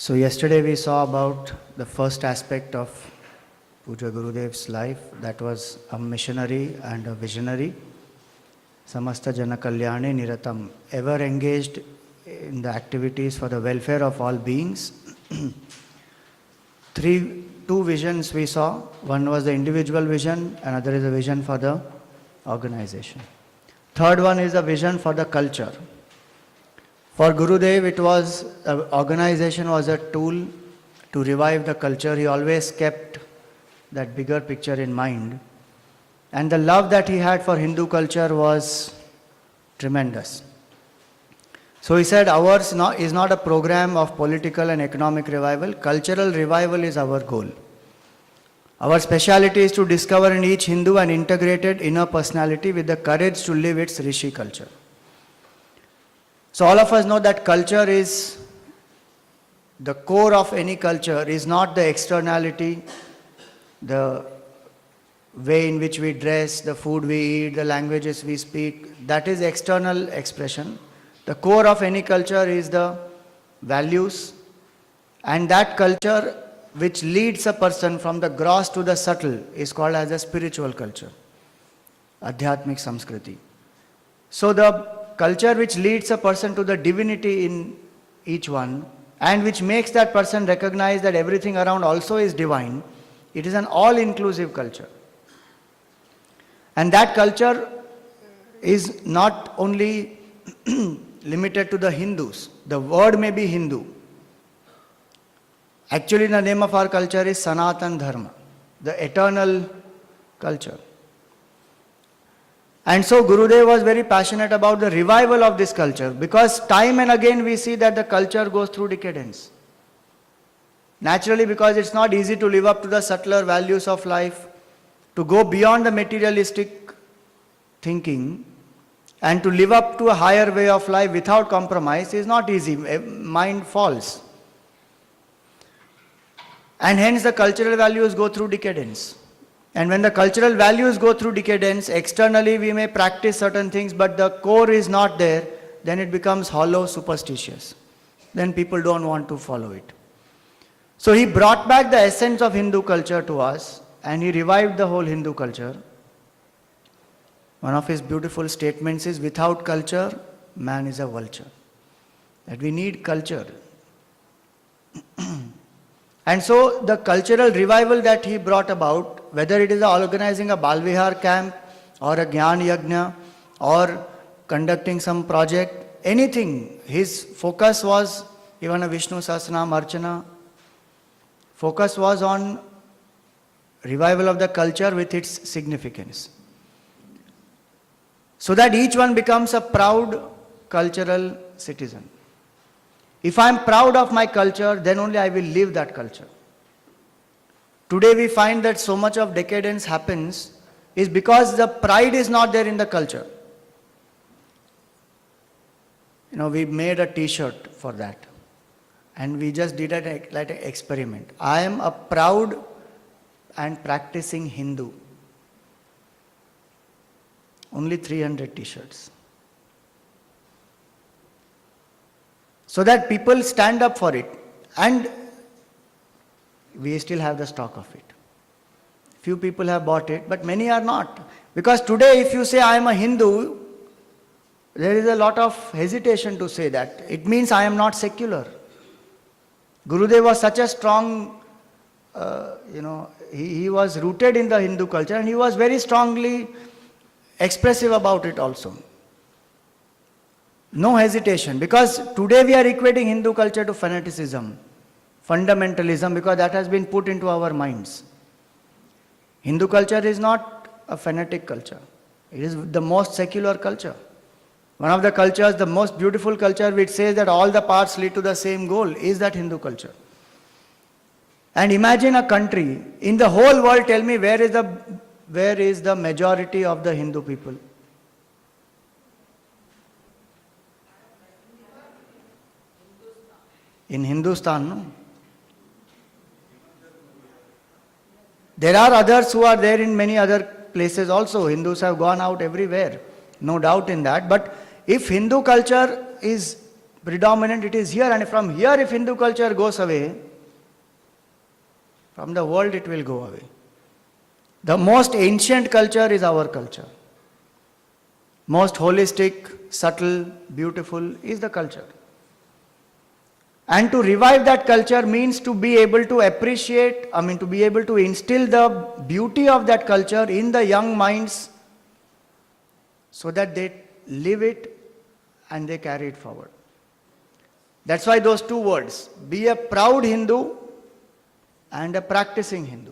So yesterday we saw about the first aspect of Puja Gurudev's life, that was a missionary and a visionary. Samasta Jana Kalyane Niratam, ever engaged in the activities for the welfare of all beings. Two visions we saw. One was the individual vision, another is a vision for the organization. Third one is a vision for the culture. For Gurudev, it was, organization was a tool to revive the culture. He always kept that bigger picture in mind. And the love that he had for Hindu culture was tremendous. So he said, ours is not a program of political and economic revival. Cultural revival is our goal. Our speciality is to discover in each Hindu an integrated inner personality with the courage to live its Rishi culture. So all of us know that culture is, the core of any culture is not the externality, the way in which we dress, the food we eat, the languages we speak. That is external expression. The core of any culture is the values, and that culture which leads a person from the gross to the subtle is called as a spiritual culture, Adhyatmik Samskriti. So the culture which leads a person to the divinity in each one and which makes that person recognize that everything around also is divine, it is an all-inclusive culture. And that culture is not only limited to the Hindus. The word may be Hindu. Actually, the name of our culture is Sanatan Dharma, the eternal culture. And so Gurudev was very passionate about the revival of this culture, because time and again we see that the culture goes through decadence. Naturally, because it's not easy to live up to the subtler values of life, to go beyond the materialistic thinking and to live up to a higher way of life without compromise is not easy. Mind falls. And hence the cultural values go through decadence. And when the cultural values go through decadence, externally we may practice certain things, but the core is not there, then it becomes hollow, superstitious. Then people don't want to follow it. So he brought back the essence of Hindu culture to us, and he revived the whole Hindu culture. One of his beautiful statements is, without culture, man is a vulture. That we need culture. And so the cultural revival that he brought about, whether it is organizing a Balvihar camp or a Gyan Yajna or conducting some project, anything, his focus was, even a Vishnu Sahasranam Archana, focus was on revival of the culture with its significance. So that each one becomes a proud cultural citizen. If I am proud of my culture, then only I will live that culture. Today we find that so much of decadence happens is because the pride is not there in the culture. You know, we made a t-shirt for that. And we just did it like an experiment. I am a proud and practicing Hindu. Only 300 t-shirts. So that people stand up for it. And we still have the stock of it. Few people have bought it, but many are not. Because today if you say I am a Hindu, there is a lot of hesitation to say that. It means I am not secular. Gurudev was such a strong, he was rooted in the Hindu culture, and he was very strongly expressive about it also. No hesitation, because today we are equating Hindu culture to fanaticism, fundamentalism, because that has been put into our minds. Hindu culture is not a fanatic culture. It is the most secular culture. One of the cultures, the most beautiful culture, which says that all the paths lead to the same goal, is that Hindu culture. And imagine a country, in the whole world, tell me where is the majority of the Hindu people? In Hindustan, no? There are others who are there in many other places also. Hindus have gone out everywhere, no doubt in that. But if Hindu culture is predominant, it is here, and from here if Hindu culture goes away, from the world it will go away. The most ancient culture is our culture. Most holistic, subtle, beautiful is the culture. And to revive that culture means to be able to appreciate, to be able to instill the beauty of that culture in the young minds so that they live it and they carry it forward. That's why those two words, be a proud Hindu and a practicing Hindu.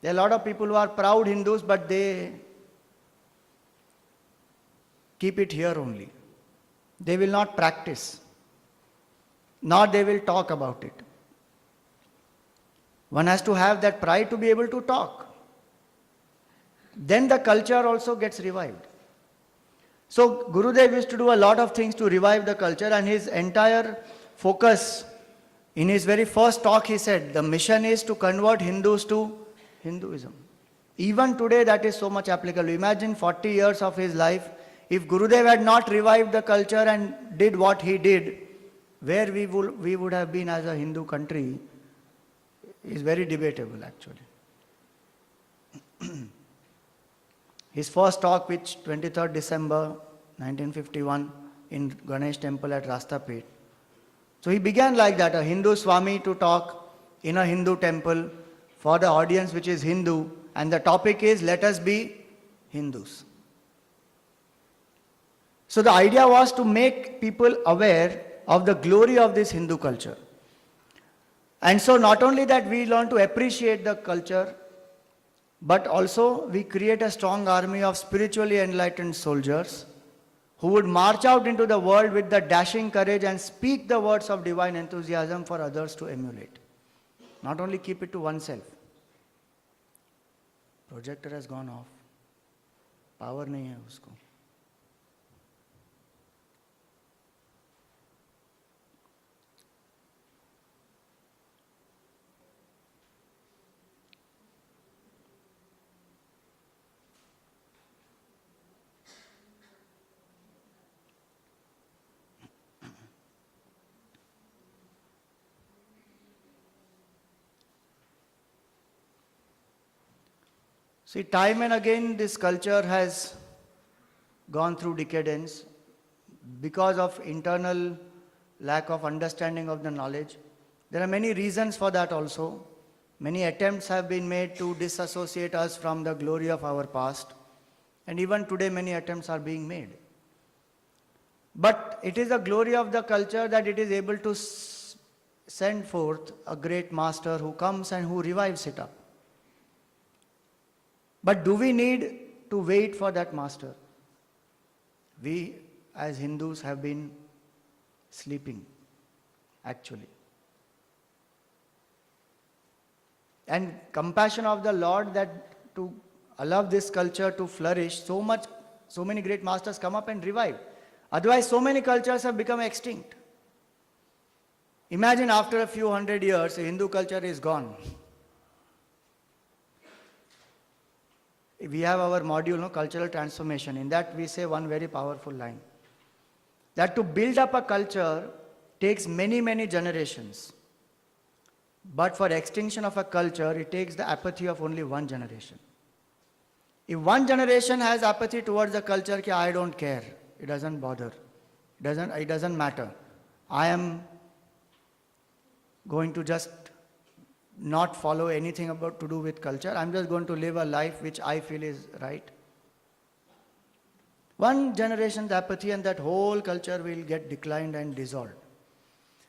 There are a lot of people who are proud Hindus, but they keep it here only. They will not practice, nor they will talk about it. One has to have that pride to be able to talk. Then the culture also gets revived. So Gurudev used to do a lot of things to revive the culture, and his entire focus in his very first talk, he said, the mission is to convert Hindus to Hinduism. Even today that is so much applicable. Imagine 40 years of his life. If Gurudev had not revived the culture and did what he did, where we would have been as a Hindu country is very debatable actually. His first talk, which 23rd December 1951 in Ganesh temple at Rastapet. So he began like that, a Hindu Swami to talk in a Hindu temple for the audience which is Hindu, and the topic is, let us be Hindus. So the idea was to make people aware of the glory of this Hindu culture. And so not only that we learn to appreciate the culture, but also we create a strong army of spiritually enlightened soldiers who would march out into the world with the dashing courage and speak the words of divine enthusiasm for others to emulate. Not only keep it to oneself. Projector has gone off. Power nahi hai usko. See, time and again this culture has gone through decadence because of internal lack of understanding of the knowledge. There are many reasons for that also. Many attempts have been made to disassociate us from the glory of our past. And even today many attempts are being made. But it is the glory of the culture that it is able to send forth a great master who comes and who revives it up. But do we need to wait for that master? We as Hindus have been sleeping, actually. And compassion of the Lord that to allow this culture to flourish, so many great masters come up and revive. Otherwise, so many cultures have become extinct. Imagine after a few hundred years, Hindu culture is gone. We have our module, cultural transformation. In that we say one very powerful line. That to build up a culture takes many, many generations. But for extinction of a culture, it takes the apathy of only one generation. If one generation has apathy towards the culture, I don't care, it doesn't bother, it doesn't matter. I am going to just not follow anything about to do with culture. I'm just going to live a life which I feel is right. One generation's apathy and that whole culture will get declined and dissolved.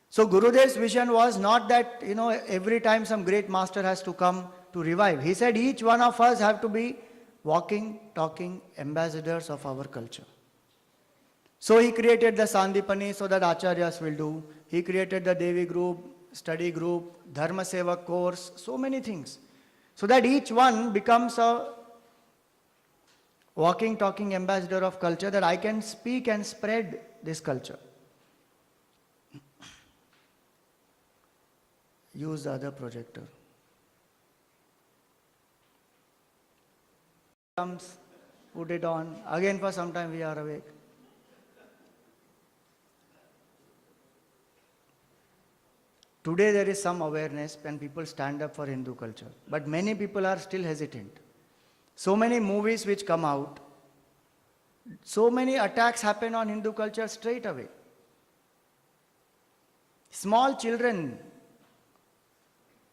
So Gurudev's vision was not that, every time some great master has to come to revive. He said each one of us have to be walking, talking ambassadors of our culture. So he created the Sandipani so that Acharyas will do. He created the Devi group, study group, Dharma Sevak course, so many things. So that each one becomes a walking, talking ambassador of culture, that I can speak and spread this culture. Use the other projector. Comes, put it on. Again for some time we are awake. Today there is some awareness when people stand up for Hindu culture, but many people are still hesitant. So many movies which come out, so many attacks happen on Hindu culture straight away. Small children,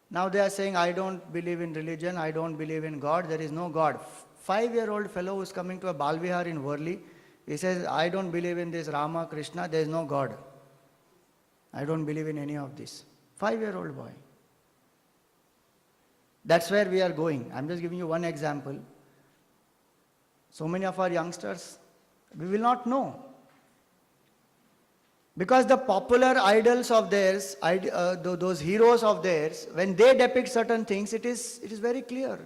now they are saying, I don't believe in religion, I don't believe in God, there is no God. 5-year-old fellow who is coming to a Balvihar in Worli, he says, I don't believe in this Rama, Krishna, there is no God. I don't believe in any of this. 5-year-old boy. That's where we are going. I'm just giving you one example. So many of our youngsters, we will not know. Because the popular idols of theirs, those heroes of theirs, when they depict certain things, it is very clear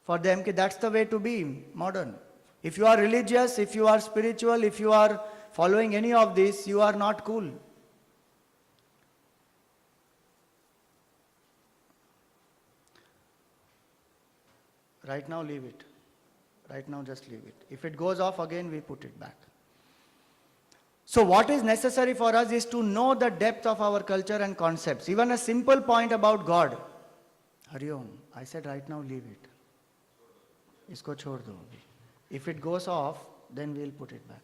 for them that that's the way to be modern. If you are religious, if you are spiritual, if you are following any of this, you are not cool. Right now, leave it. Right now, just leave it. If it goes off again, we put it back. So what is necessary for us is to know the depth of our culture and concepts. Even a simple point about God. Hari Om, I said right now, leave it. Isko chhod do. If it goes off, then we'll put it back.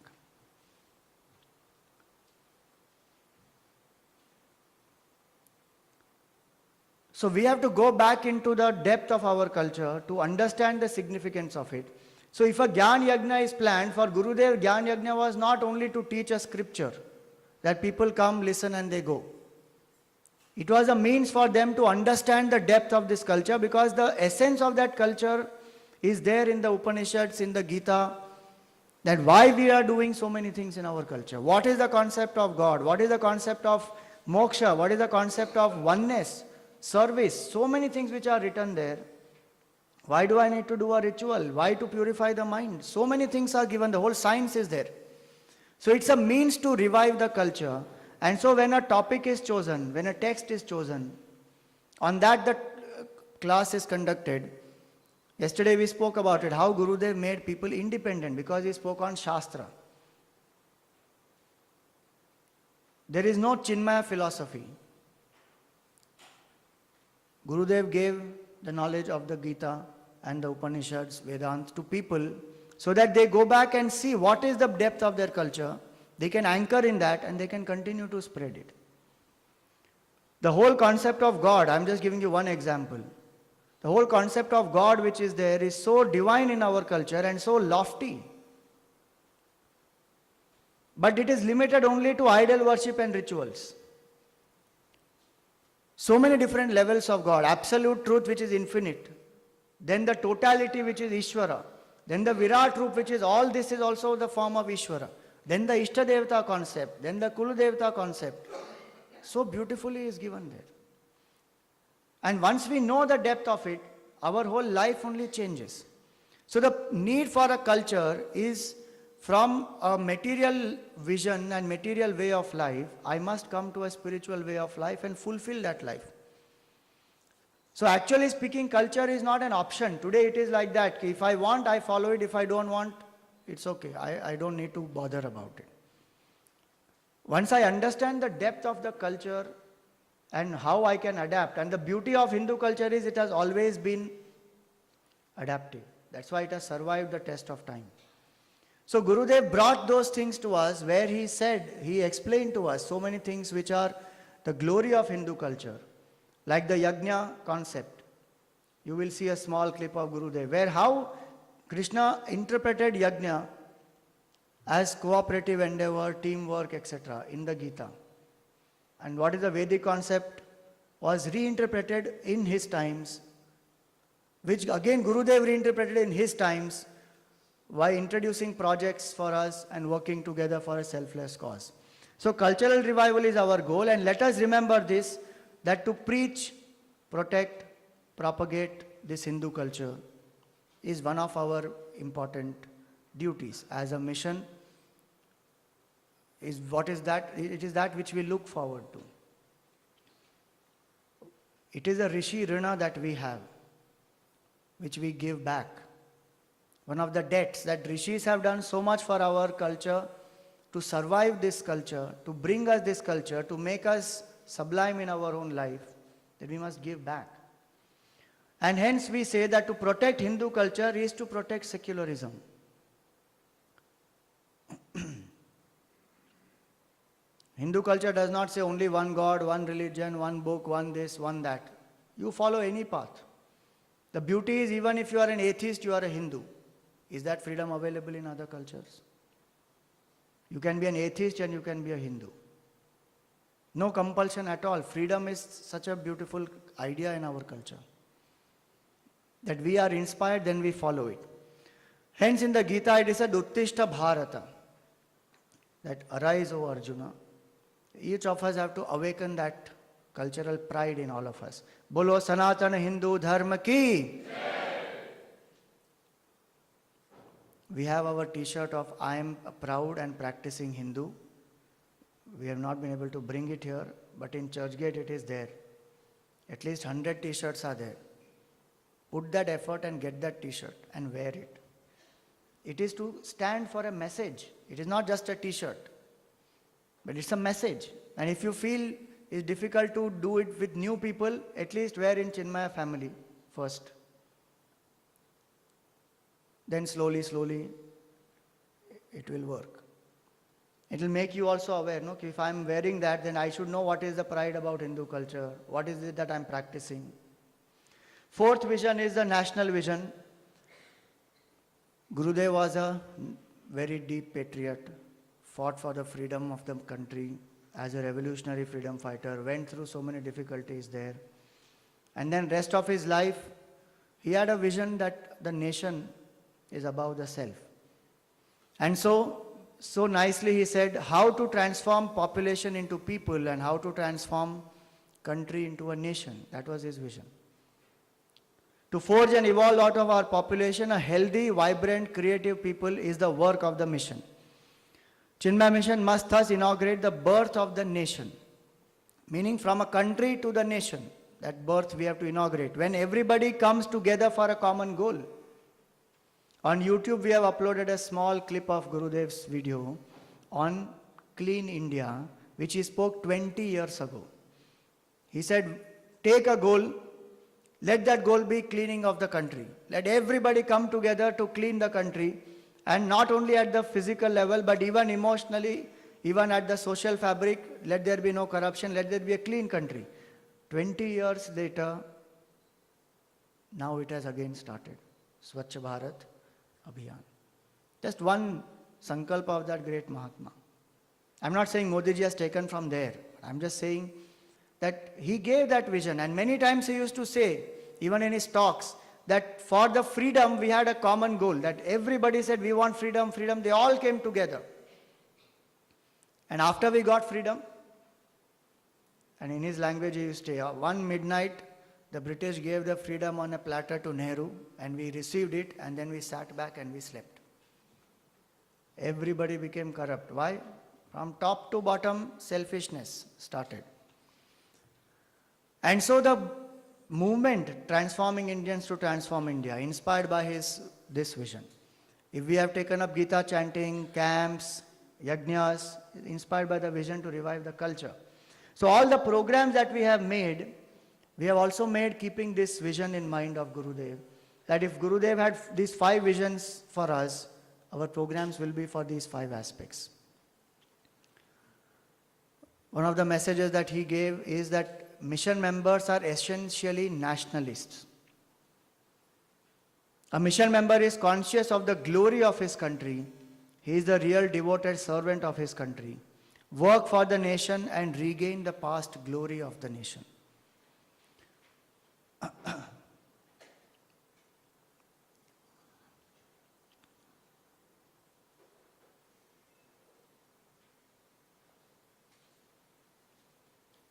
So we have to go back into the depth of our culture to understand the significance of it. So if a Gyan Yajna is planned, for Gurudev, Gyan Yajna was not only to teach a scripture, that people come, listen and they go. It was a means for them to understand the depth of this culture, because the essence of that culture is there in the Upanishads, in the Gita, that why we are doing so many things in our culture. What is the concept of God? What is the concept of moksha? What is the concept of oneness? Service, so many things which are written there. Why do I need to do a ritual? Why to purify the mind? So many things are given, the whole science is there. So it's a means to revive the culture. And so when a topic is chosen, when a text is chosen, on that the class is conducted. Yesterday we spoke about it, how Gurudev made people independent because he spoke on Shastra. There is no Chinmaya philosophy. Gurudev gave the knowledge of the Gita and the Upanishads, Vedanta to people so that they go back and see what is the depth of their culture. They can anchor in that and they can continue to spread it. The whole concept of God, I'm just giving you one example. The whole concept of God which is there is so divine in our culture and so lofty. But it is limited only to idol worship and rituals. So many different levels of God. Absolute truth which is infinite. Then the totality which is Ishvara. Then the Virat Roop which is all this is also the form of Ishvara. Then the Ishta Devata concept. Then the Kul Devata concept. So beautifully is given there. And once we know the depth of it, our whole life only changes. So the need for a culture is from a material vision and material way of life, I must come to a spiritual way of life and fulfill that life. So actually speaking, culture is not an option. Today it is like that. If I want, I follow it. If I don't want, it's okay. I don't need to bother about it. Once I understand the depth of the culture and how I can adapt, and the beauty of Hindu culture is it has always been adaptive. That's why it has survived the test of time. So Gurudev brought those things to us where he said, he explained to us so many things which are the glory of Hindu culture. Like the Yajna concept. You will see a small clip of Gurudev where how Krishna interpreted Yajna as cooperative endeavor, teamwork, etc. in the Gita. And what is the Vedic concept was reinterpreted in his times, which again Gurudev reinterpreted in his times, by introducing projects for us and working together for a selfless cause. So cultural revival is our goal, and let us remember this, that to preach, protect, propagate this Hindu culture is one of our important duties as a mission. What is that? It is that which we look forward to. It is a Rishi Rina that we have, which we give back. One of the debts that rishis have done so much for our culture, to survive this culture, to bring us this culture, to make us sublime in our own life, that we must give back. And hence we say that to protect Hindu culture is to protect secularism. Hindu culture does not say only one God, one religion, one book, one this, one that. You follow any path. The beauty is, even if you are an atheist, you are a Hindu. Is that freedom available in other cultures? You can be an atheist and you can be a Hindu. No compulsion at all. Freedom is such a beautiful idea in our culture. That we are inspired, then we follow it. Hence in the Gita it is said, Uttishta Bharata. That arise, O Arjuna. Each of us have to awaken that cultural pride in all of us. Bolo Sanatana Hindu Dharma ki. We have our t-shirt of I am a proud and practicing Hindu. We have not been able to bring it here, but in Churchgate it is there. At least 100 t-shirts are there. Put that effort and get that t-shirt and wear it. It is to stand for a message. It is not just a t-shirt, but it's a message. And if you feel it's difficult to do it with new people, at least wear in Chinmaya family first. Then slowly, it will work. It will make you also aware, no? If I am wearing that, then I should know what is the pride about Hindu culture. What is it that I am practicing? Fourth vision is the national vision. Gurudev was a very deep patriot, fought for the freedom of the country as a revolutionary freedom fighter, went through so many difficulties there. And then rest of his life, he had a vision that the nation is above the self. And so nicely he said how to transform population into people and how to transform country into a nation. That was his vision. To forge and evolve out of our population a healthy, vibrant, creative people is the work of the mission. Chinmaya Mission must thus inaugurate the birth of the nation. Meaning from a country to the nation. That birth we have to inaugurate. When everybody comes together for a common goal. On YouTube we have uploaded a small clip of Gurudev's video on Clean India, which he spoke 20 years ago. He said, take a goal, let that goal be cleaning of the country. Let everybody come together to clean the country, and not only at the physical level, but even emotionally, even at the social fabric, let there be no corruption, let there be a clean country. 20 years later, now it has again started. Swachh Bharat Abhiyan. Just one sankalpa of that great Mahatma. I'm not saying Modi ji has taken from there. I'm just saying that he gave that vision, and many times he used to say, even in his talks, that for the freedom we had a common goal, that everybody said we want freedom, freedom, they all came together. And after we got freedom, and in his language he used to say, one midnight the British gave the freedom on a platter to Nehru, and we received it, and then we sat back and we slept. Everybody became corrupt. Why? From top to bottom, selfishness started. And so the movement transforming Indians to transform India, inspired by this vision. If we have taken up Gita chanting, camps, yajnas, inspired by the vision to revive the culture. So all the programs that we have made, we have also made keeping this vision in mind of Gurudev. That if Gurudev had these 5 visions for us, our programs will be for these 5 aspects. One of the messages that he gave is that mission members are essentially nationalists. A mission member is conscious of the glory of his country. He is the real devoted servant of his country. Work for the nation and regain the past glory of the nation.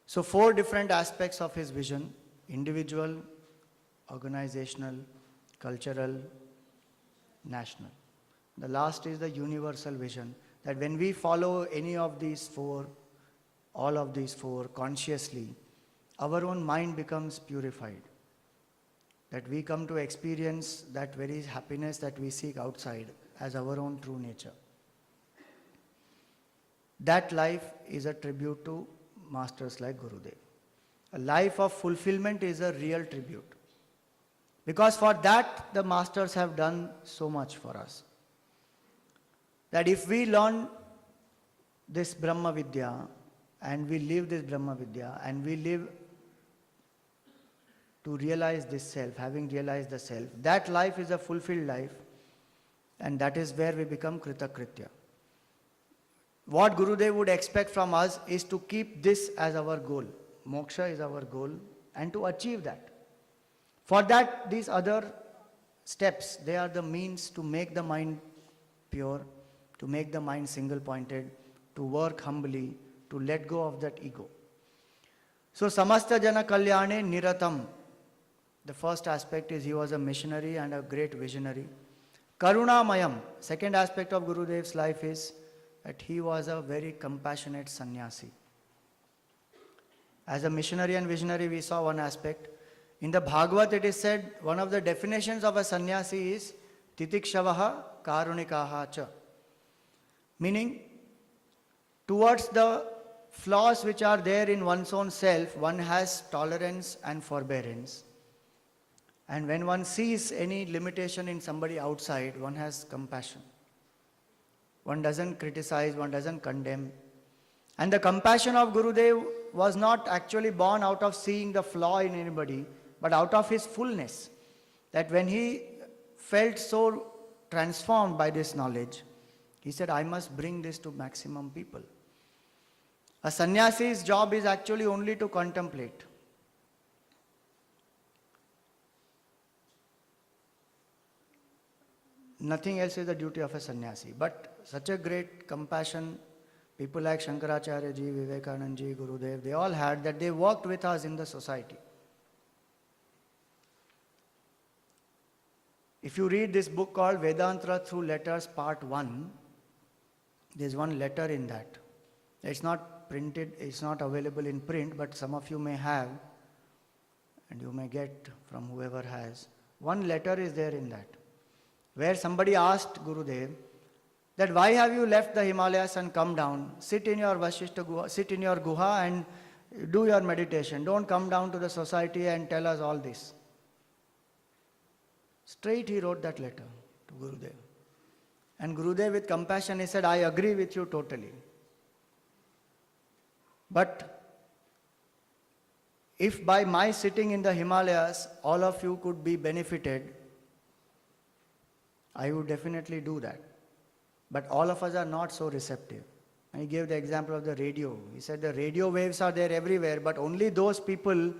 So 4 different aspects of his vision: individual, organizational, cultural, national. The last is the universal vision, that when we follow any of these 4, all of these 4 consciously, our own mind becomes purified. That we come to experience that very happiness that we seek outside as our own true nature. That life is a tribute to masters like Gurudev. A life of fulfillment is a real tribute. Because for that, the masters have done so much for us. That if we learn this Brahma Vidya and we live this Brahma Vidya and we live to realize this self, having realized the self, that life is a fulfilled life, and that is where we become Kritakritya. What Gurudev would expect from us is to keep this as our goal. Moksha is our goal, and to achieve that. For that, these other steps, they are the means to make the mind pure, to make the mind single-pointed, to work humbly, to let go of that ego. So, Samasta Jana Kalyane Niratam. The first aspect is he was a missionary and a great visionary. Karunamayam. Second aspect of Gurudev's life is that he was a very compassionate sannyasi. As a missionary and visionary, we saw one aspect. In the Bhagavad, it is said, one of the definitions of a sannyasi is titikshavaha karunikaha cha. Meaning, towards the flaws which are there in one's own self, one has tolerance and forbearance. And when one sees any limitation in somebody outside, one has compassion. One doesn't criticize, one doesn't condemn. And the compassion of Gurudev was not actually born out of seeing the flaw in anybody, but out of his fullness. That when he felt so transformed by this knowledge, he said, I must bring this to maximum people. A sannyasi's job is actually only to contemplate. Nothing else is the duty of a sannyasi. But such a great compassion, people like Shankaracharya ji, Vivekananda ji, Gurudev, they all had that they worked with us in the society. If you read this book called Vedanta Through Letters Part 1, there's one letter in that. It's not printed, it's not available in print, but some of you may have, and you may get from whoever has. One letter is there in that, where somebody asked Gurudev that why have you left the Himalayas and come down? Sit in your Vashishta Guha, sit in your Guha and do your meditation. Don't come down to the society and tell us all this. Straight he wrote that letter to Gurudev. And Gurudev with compassion, he said, I agree with you totally. But if by my sitting in the Himalayas, all of you could be benefited, I would definitely do that. But all of us are not so receptive. And he gave the example of the radio. He said the radio waves are there everywhere, but only those people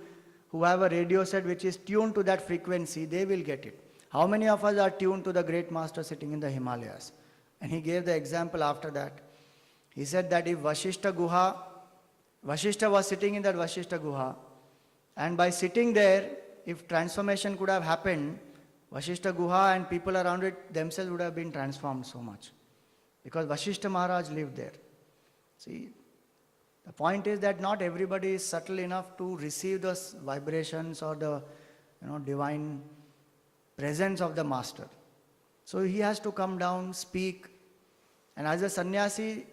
who have a radio set which is tuned to that frequency, they will get it. How many of us are tuned to the great master sitting in the Himalayas? And he gave the example after that. He said that if Vashishta was sitting in that Vashishta Guha, and by sitting there, if transformation could have happened, Vashishta Guha and people around it themselves would have been transformed so much. Because Vashishta Maharaj lived there. See, the point is that not everybody is subtle enough to receive the vibrations or the divine presence of the master. So he has to come down, speak. And as a sannyasi,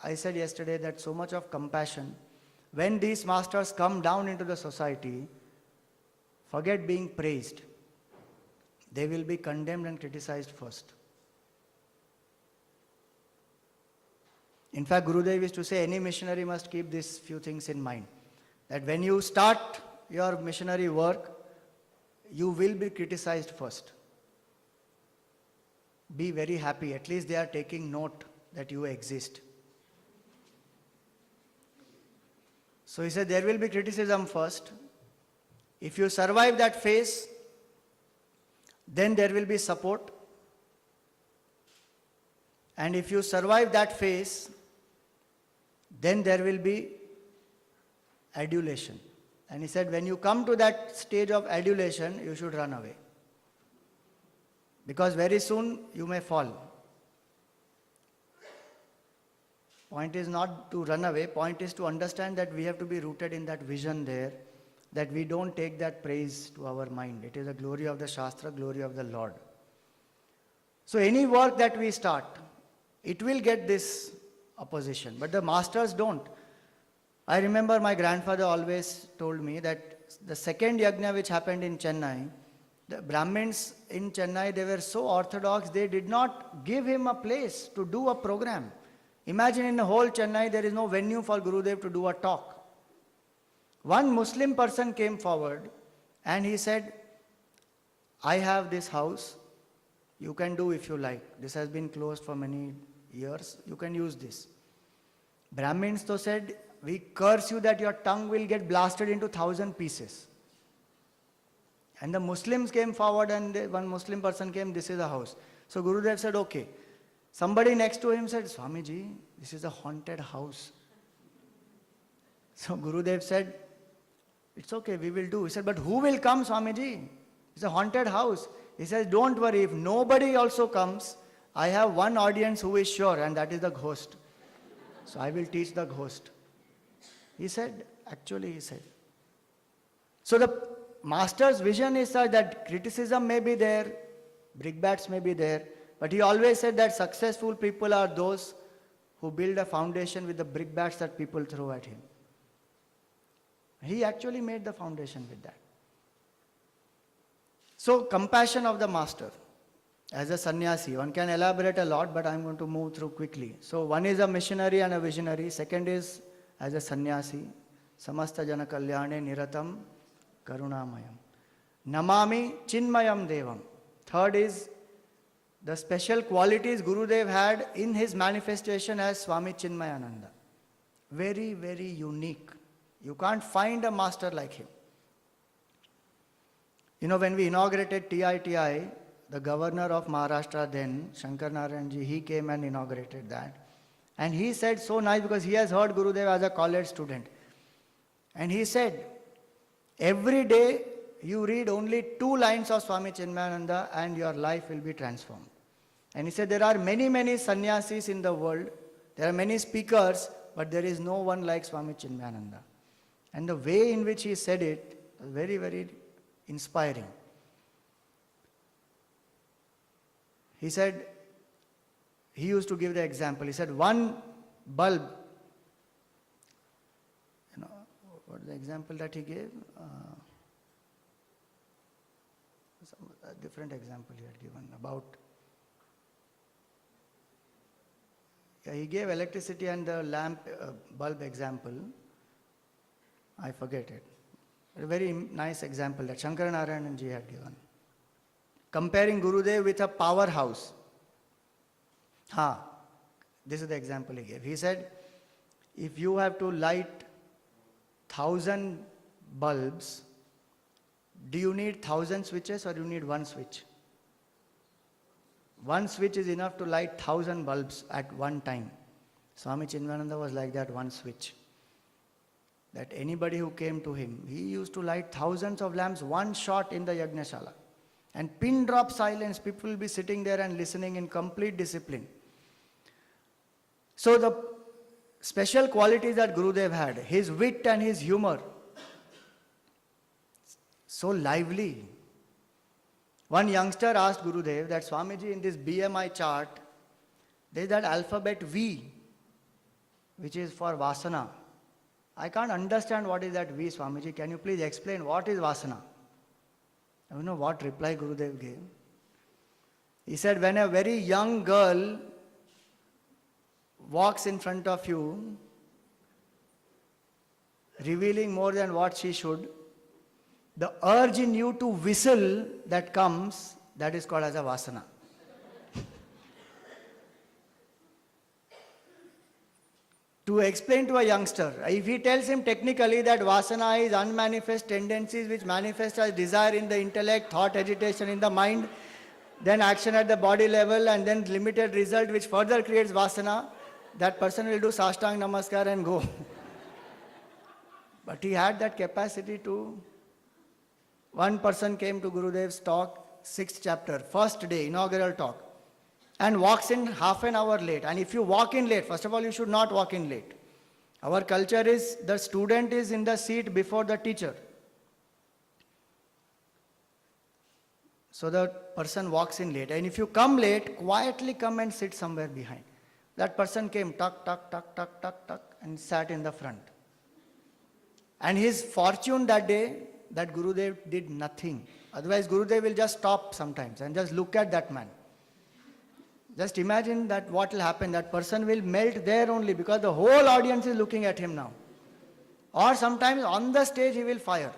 I said yesterday that so much of compassion. When these masters come down into the society, forget being praised. They will be condemned and criticized first. In fact, Gurudev used to say any missionary must keep these few things in mind. That when you start your missionary work, you will be criticized first. Be very happy. At least they are taking note that you exist. So he said there will be criticism first. If you survive that phase, then there will be support. And if you survive that phase, then there will be adulation. And he said when you come to that stage of adulation, you should run away. Because very soon you may fall. Point is not to run away, point is to understand that we have to be rooted in that vision there, that we don't take that praise to our mind. It is the glory of the Shastra, glory of the Lord. So any work that we start, it will get this opposition, but the masters don't. I remember my grandfather always told me that the second yajna which happened in Chennai, the Brahmins in Chennai, they were so orthodox, they did not give him a place to do a program. Imagine in the whole Chennai, there is no venue for Gurudev to do a talk. One Muslim person came forward and he said, I have this house, you can do if you like. This has been closed for many years, you can use this. Brahmins though said, we curse you that your tongue will get blasted into 1,000 pieces. And the Muslims came forward and one Muslim person came, this is a house. So Gurudev said, okay. Somebody next to him said, Swamiji, this is a haunted house. So Gurudev said, it's okay, we will do. He said, but who will come, Swamiji? It's a haunted house. He says, don't worry, if nobody also comes, I have one audience who is sure, and that is the ghost. So I will teach the ghost. He said, actually he said. So the master's vision is such that criticism may be there, brickbats may be there, but he always said that successful people are those who build a foundation with the brickbats that people throw at him. He actually made the foundation with that. So, compassion of the master. As a sannyasi, one can elaborate a lot, but I am going to move through quickly. So, one is a missionary and a visionary. Second is as a sannyasi. Samasta jana kalyane niratam karunamayam. Namami chinmayam devam. Third is the special qualities Gurudev had in his manifestation as Swami Chinmayananda. Very, very unique. You can't find a master like him. You know, when we inaugurated TITI, the governor of Maharashtra then, Shankar Narayanji, he came and inaugurated that. And he said so nice because he has heard Gurudev as a college student. And he said, every day you read only 2 lines of Swami Chinmayananda and your life will be transformed. And he said there are many, many sannyasis in the world. There are many speakers, but there is no one like Swami Chinmayananda. And the way in which he said it was very, very inspiring. He said, he used to give the example. He said, one bulb, you know, what is the example that he gave? A different example he had given about, he gave electricity and the lamp bulb example. I forget it. A very nice example that Shankar Narayananji had given. Comparing Gurudev with a powerhouse. This is the example he gave. He said, if you have to light 1,000 bulbs, do you need 1,000 switches or do you need one switch? One switch is enough to light 1,000 bulbs at one time. Swami Chinmayananda was like that one switch. That anybody who came to him, he used to light thousands of lamps, one shot in the Yajnashala. And pin drop silence, people will be sitting there and listening in complete discipline. So the special qualities that Gurudev had, his wit and his humor, so lively. One youngster asked Gurudev that, Swamiji, in this BMI chart, there is that alphabet V, which is for Vasana. I can't understand what is that V, Swamiji. Can you please explain what is Vasana? You know what reply Gurudev gave? He said, when a very young girl walks in front of you, revealing more than what she should, the urge in you to whistle that comes, that is called as a Vasana. To explain to a youngster, if he tells him technically that Vasana is unmanifest tendencies which manifest as desire in the intellect, thought, agitation in the mind, then action at the body level and then limited result which further creates Vasana, that person will do Sashtang Namaskar and go. But he had that capacity to. One person came to Gurudev's talk, 6th chapter, first day, inaugural talk, and walks in half an hour late. And if you walk in late, first of all, you should not walk in late. Our culture is the student is in the seat before the teacher. So the person walks in late. And if you come late, quietly come and sit somewhere behind. That person came, tuck, tuck, tuck, tuck, tuck, tuck, and sat in the front. And his fortune that day, that Gurudev did nothing. Otherwise, Gurudev will just stop sometimes and just look at that man. Just imagine that what will happen. That person will melt there only because the whole audience is looking at him now. Or sometimes on the stage he will fire.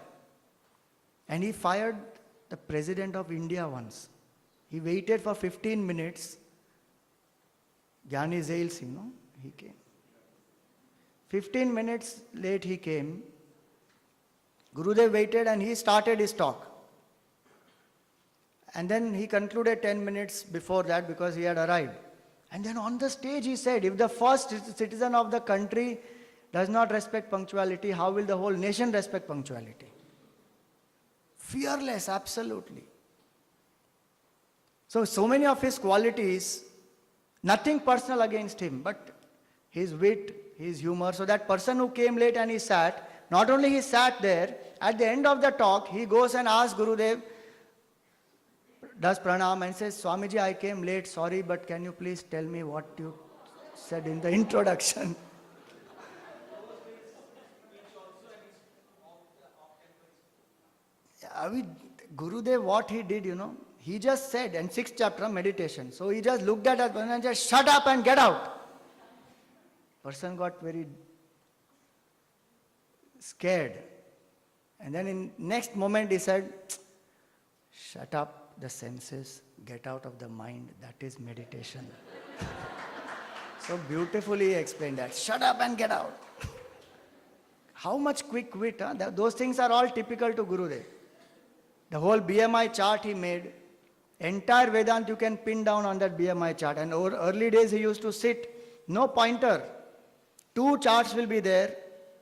And he fired the President of India once. He waited for 15 minutes. Gyani Zail Singh, he came. 15 minutes late he came. Gurudev waited and he started his talk. And then he concluded 10 minutes before that because he had arrived. And then on the stage he said, if the first citizen of the country does not respect punctuality, how will the whole nation respect punctuality? Fearless, absolutely. So many of his qualities, nothing personal against him, but his wit, his humor. So that person who came late and he sat, not only he sat there, at the end of the talk, he goes and asks Gurudev, does pranam and says, Swamiji, I came late, sorry, but can you please tell me what you said in the introduction? Gurudev, what he did, he just said, and 6th chapter meditation. So he just looked at us and just shut up and get out. Person got very scared. And then in next moment he said, shut up the senses, get out of the mind, that is meditation. So beautifully he explained that. Shut up and get out. How much quick wit, huh? Those things are all typical to Gurudev. The whole BMI chart he made, entire Vedanta you can pin down on that BMI chart. And over early days he used to sit, no pointer. 2 charts will be there,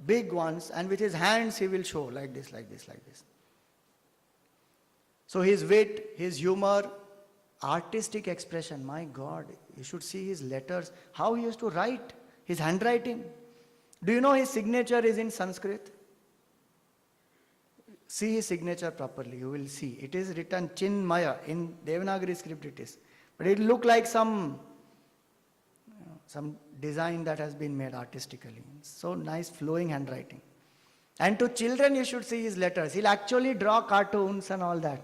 big ones, and with his hands he will show like this, like this, like this. So his wit, his humor, artistic expression, my God, you should see his letters, how he used to write, his handwriting. Do you know his signature is in Sanskrit? See his signature properly, you will see. It is written Chinmaya, in Devanagari script it is. But it will look like some design that has been made artistically. So nice flowing handwriting. And to children you should see his letters. He'll actually draw cartoons and all that.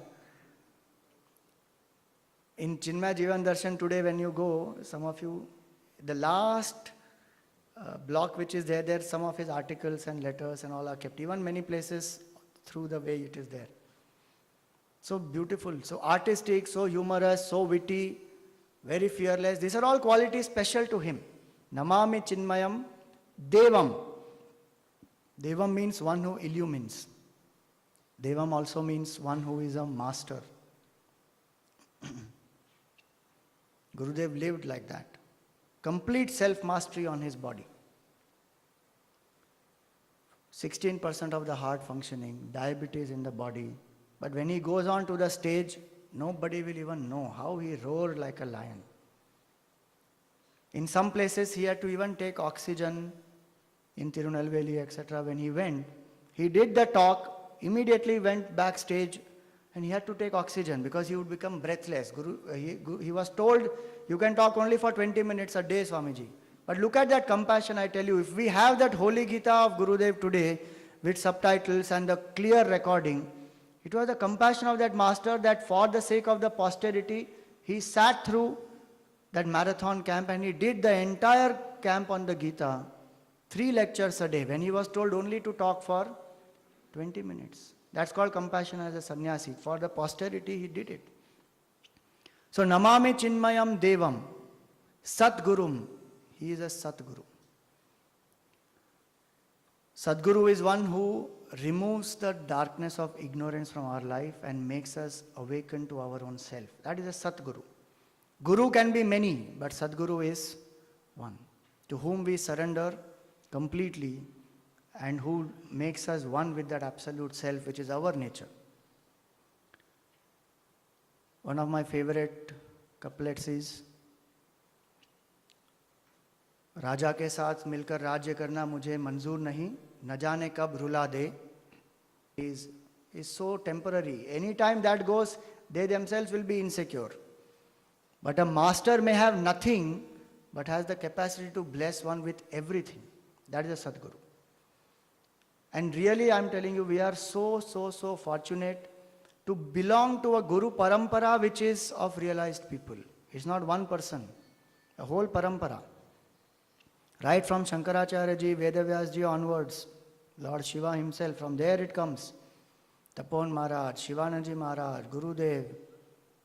In Chinmaya Jivan Darshan today when you go, some of you, the last block which is there some of his articles and letters and all are kept. Even many places through the way it is there. So beautiful, so artistic, so humorous, so witty, very fearless. These are all qualities special to him. Namami Chinmayam Devam. Devam means one who illumines. Devam also means one who is a master. Gurudev lived like that. Complete self-mastery on his body. 16% of the heart functioning, diabetes in the body. But when he goes on to the stage, nobody will even know how he roared like a lion. In some places he had to even take oxygen in Tirunelveli, etc. When he went, he did the talk, immediately went backstage and he had to take oxygen because he would become breathless. He was told, you can talk only for 20 minutes a day, Swamiji. But look at that compassion, I tell you. If we have that Holy Gita of Gurudev today with subtitles and the clear recording, it was the compassion of that master that for the sake of the posterity, he sat through that marathon camp and he did the entire camp on the Gita, 3 lectures a day, when he was told only to talk for 20 minutes. That's called compassion as a sannyasi. For the posterity, he did it. So, Namami Chinmayam Devam, Satgurum, he is a Satguru. Sadguru is one who removes the darkness of ignorance from our life and makes us awaken to our own self. That is a Satguru. Guru can be many, but Sadguru is one, to whom we surrender completely and who makes us one with that absolute self, which is our nature. One of my favorite couplets is, राजा के साथ मिलकर राज्य करना मुझे मंजूर नहीं, न जाने कब रुला दे. is so temporary. Any time that goes, they themselves will be insecure. But a master may have nothing, but has the capacity to bless one with everything. That is a Sadguru. And really, I'm telling you, we are so fortunate to belong to a Guru Parampara which is of realized people. It's not one person, a whole parampara. Right from Shankaracharya ji, Vedavyas ji onwards, Lord Shiva himself, from there it comes. Tapon Maharaj, Shivananji Maharaj, Gurudev,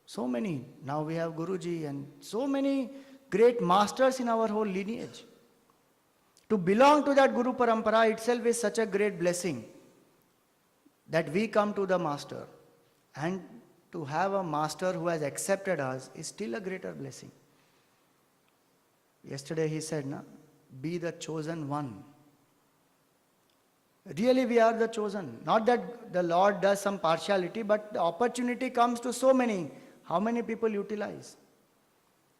so many. Now we have Guruji and so many great masters in our whole lineage. To belong to that Guru Parampara itself is such a great blessing that we come to the master. And to have a master who has accepted us is still a greater blessing. Yesterday he said, na, be the chosen one. Really we are the chosen. Not that the Lord does some partiality, but the opportunity comes to so many. How many people utilize?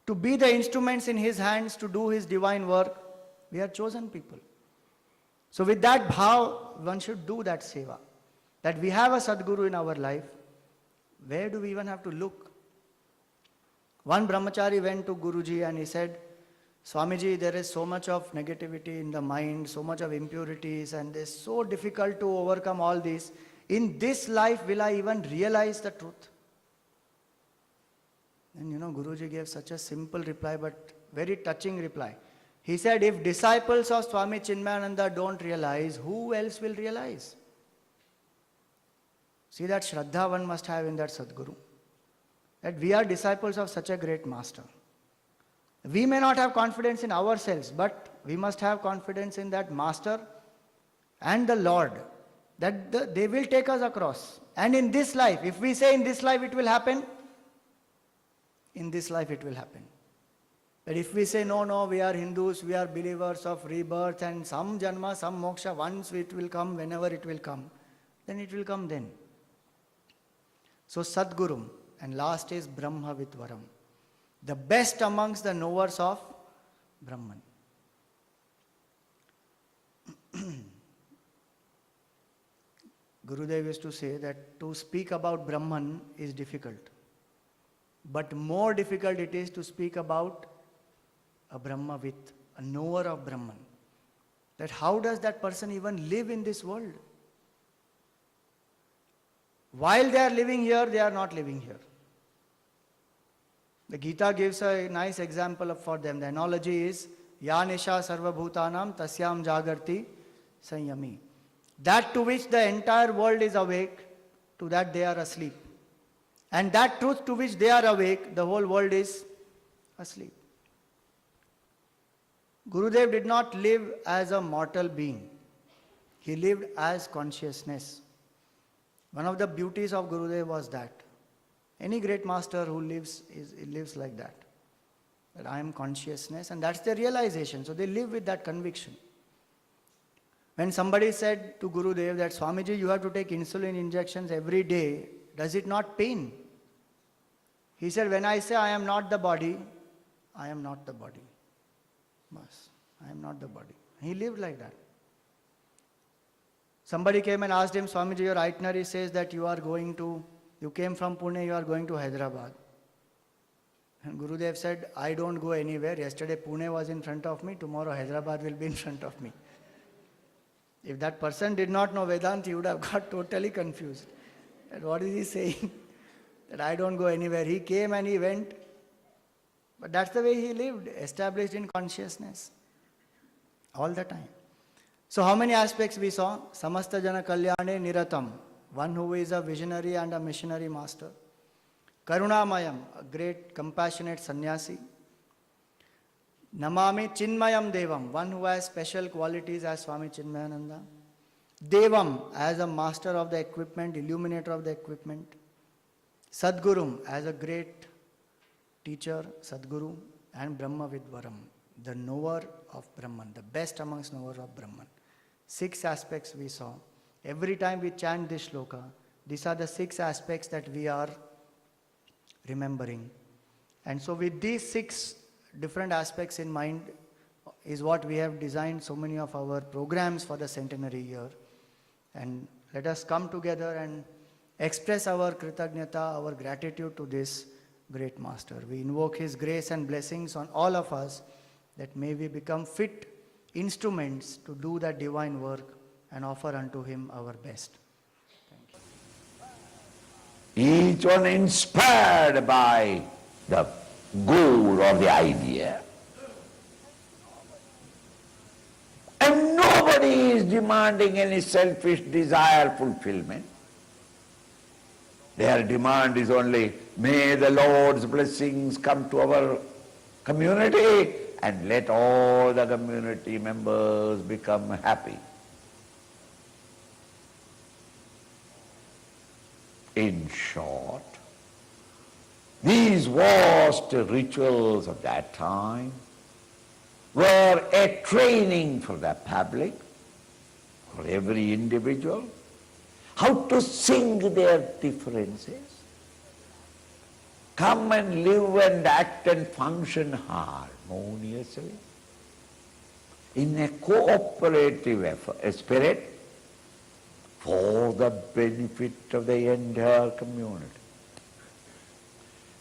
To be the instruments in His hands to do His divine work, we are chosen people. So with that bhav, one should do that seva. That we have a Sadguru in our life. Where do we even have to look? One brahmachari went to Guruji and he said, Swamiji, there is so much of negativity in the mind, so much of impurities, and it's so difficult to overcome all this. In this life, will I even realize the truth? And Guruji gave such a simple reply, but very touching reply. He said, if disciples of Swami Chinmayananda don't realize, who else will realize? See that Shraddha one must have in that Sadguru. That we are disciples of such a great master. We may not have confidence in ourselves, but we must have confidence in that master and the Lord. That they will take us across. And in this life, if we say in this life it will happen, in this life it will happen. But if we say, no, we are Hindus, we are believers of rebirth and some janma, some moksha, once it will come, whenever it will come, then it will come then. So Sadgurum, and last is Brahma Vidvaram. The best amongst the knowers of Brahman. Gurudev used to say that to speak about Brahman is difficult. But more difficult it is to speak about a Brahmavid, a knower of Brahman. That how does that person even live in this world? While they are living here, they are not living here. The Gita gives a nice example for them. The analogy is, Ya Nisha Sarva Bhutanam Tasyam Jagarti Sanyami. That to which the entire world is awake, to that they are asleep. And that truth to which they are awake, the whole world is asleep. Gurudev did not live as a mortal being. He lived as consciousness. One of the beauties of Gurudev was that. Any great master who lives, he lives like that. That I am consciousness, and that's their realization. So they live with that conviction. When somebody said to Gurudev that, Swamiji, you have to take insulin injections every day, does it not pain? He said, when I say I am not the body, I am not the body. Bas, I am not the body. He lived like that. Somebody came and asked him, Swamiji, your itinerary says that you came from Pune, you are going to Hyderabad. And Gurudev said, I don't go anywhere. Yesterday Pune was in front of me, tomorrow Hyderabad will be in front of me. If that person did not know Vedanta, he would have got totally confused. That what is he saying? That I don't go anywhere. He came and he went. But that's the way he lived, established in consciousness. All the time. So how many aspects we saw? Samasta Jana Kalyane Niratam. One who is a visionary and a missionary master. Karunamayam, a great compassionate sannyasi. Namami Chinmayam Devam, one who has special qualities as Swami Chinmayananda. Devam, as a master of the equipment, illuminator of the equipment. Sadgurum, as a great teacher, Sadguru. And Brahma Vidvaram, the knower of Brahman, the best amongst knowers of Brahman. 6 aspects we saw. Every time we chant this shloka, these are the 6 aspects that we are remembering. And so with these 6 different aspects in mind is what we have designed so many of our programs for the centenary year. And let us come together and express our kritagnyata, our gratitude to this great master. We invoke his grace and blessings on all of us, that may we become fit instruments to do that divine work and offer unto him our best. Each one inspired by the goal or the idea. And nobody is demanding any selfish desire fulfillment. Their demand is only, may the Lord's blessings come to our community and let all the community members become happy. In short, these vast rituals of that time were a training for the public, for every individual, how to sing their differences, come and live and act and function harmoniously in a cooperative spirit for the benefit of the entire community.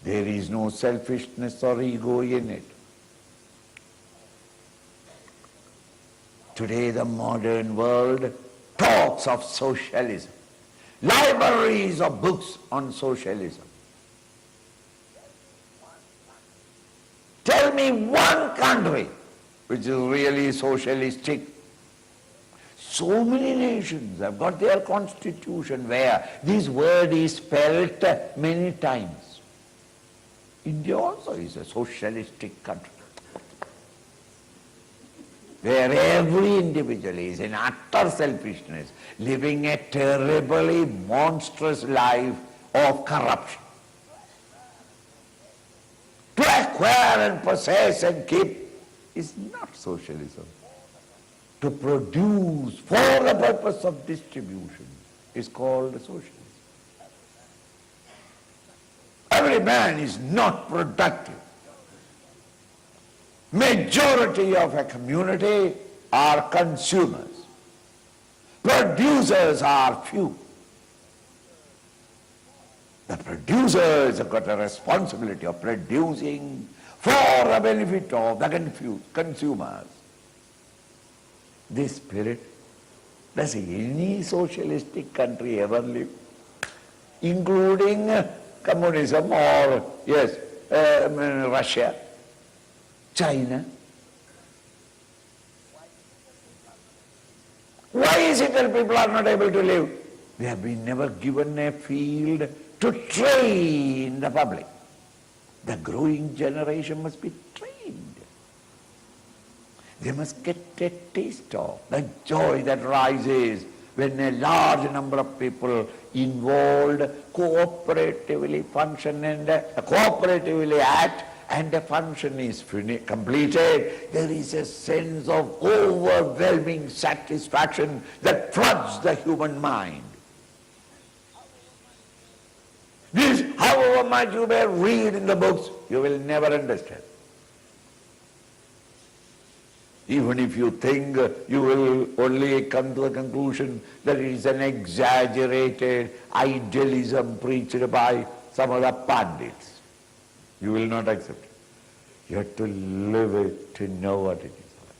There is no selfishness or ego in it. Today the modern world talks of socialism. Libraries of books on socialism. Tell me one country which is really socialistic. So many nations have got their constitution where this word is spelt many times. India also is a socialistic country, where every individual is in utter selfishness, living a terribly monstrous life of corruption. To acquire and possess and keep is not socialism. To produce for the purpose of distribution is called socialism. Every man is not productive. Majority of a community are consumers. Producers are few. The producers have got a responsibility of producing for the benefit of the consumers. This spirit, does any socialistic country ever live? Including communism or, yes, Russia, China. Why is it that people are not able to live? They have been never given a field to train the public. The growing generation must be trained. They must get a taste of the joy that rises when a large number of people involved cooperatively function and cooperatively act, and the function is completed. There is a sense of overwhelming satisfaction that floods the human mind. This, however much you may read in the books, you will never understand. Even if you think you will only come to the conclusion that it is an exaggerated idealism preached by some other pandits, you will not accept it. You have to live it to know what it is like.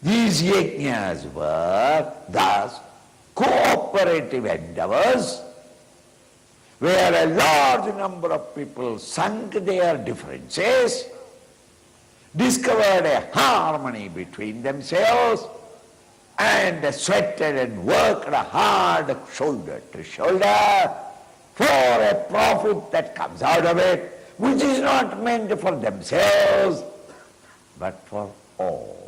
These yajnas were thus cooperative endeavors where a large number of people sunk their differences, discovered a harmony between themselves, and sweated and worked hard shoulder to shoulder for a profit that comes out of it, which is not meant for themselves, but for all.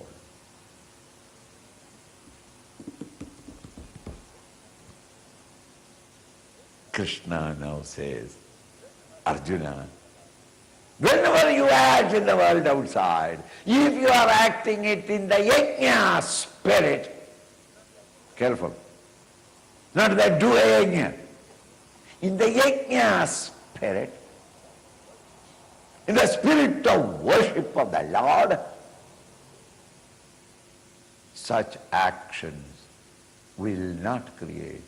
Krishna now says, Arjuna, whenever you act in the world outside, if you are acting it in the yajna spirit, careful, not that do a yajna, in the yajna spirit, in the spirit of worship of the Lord, such actions will not create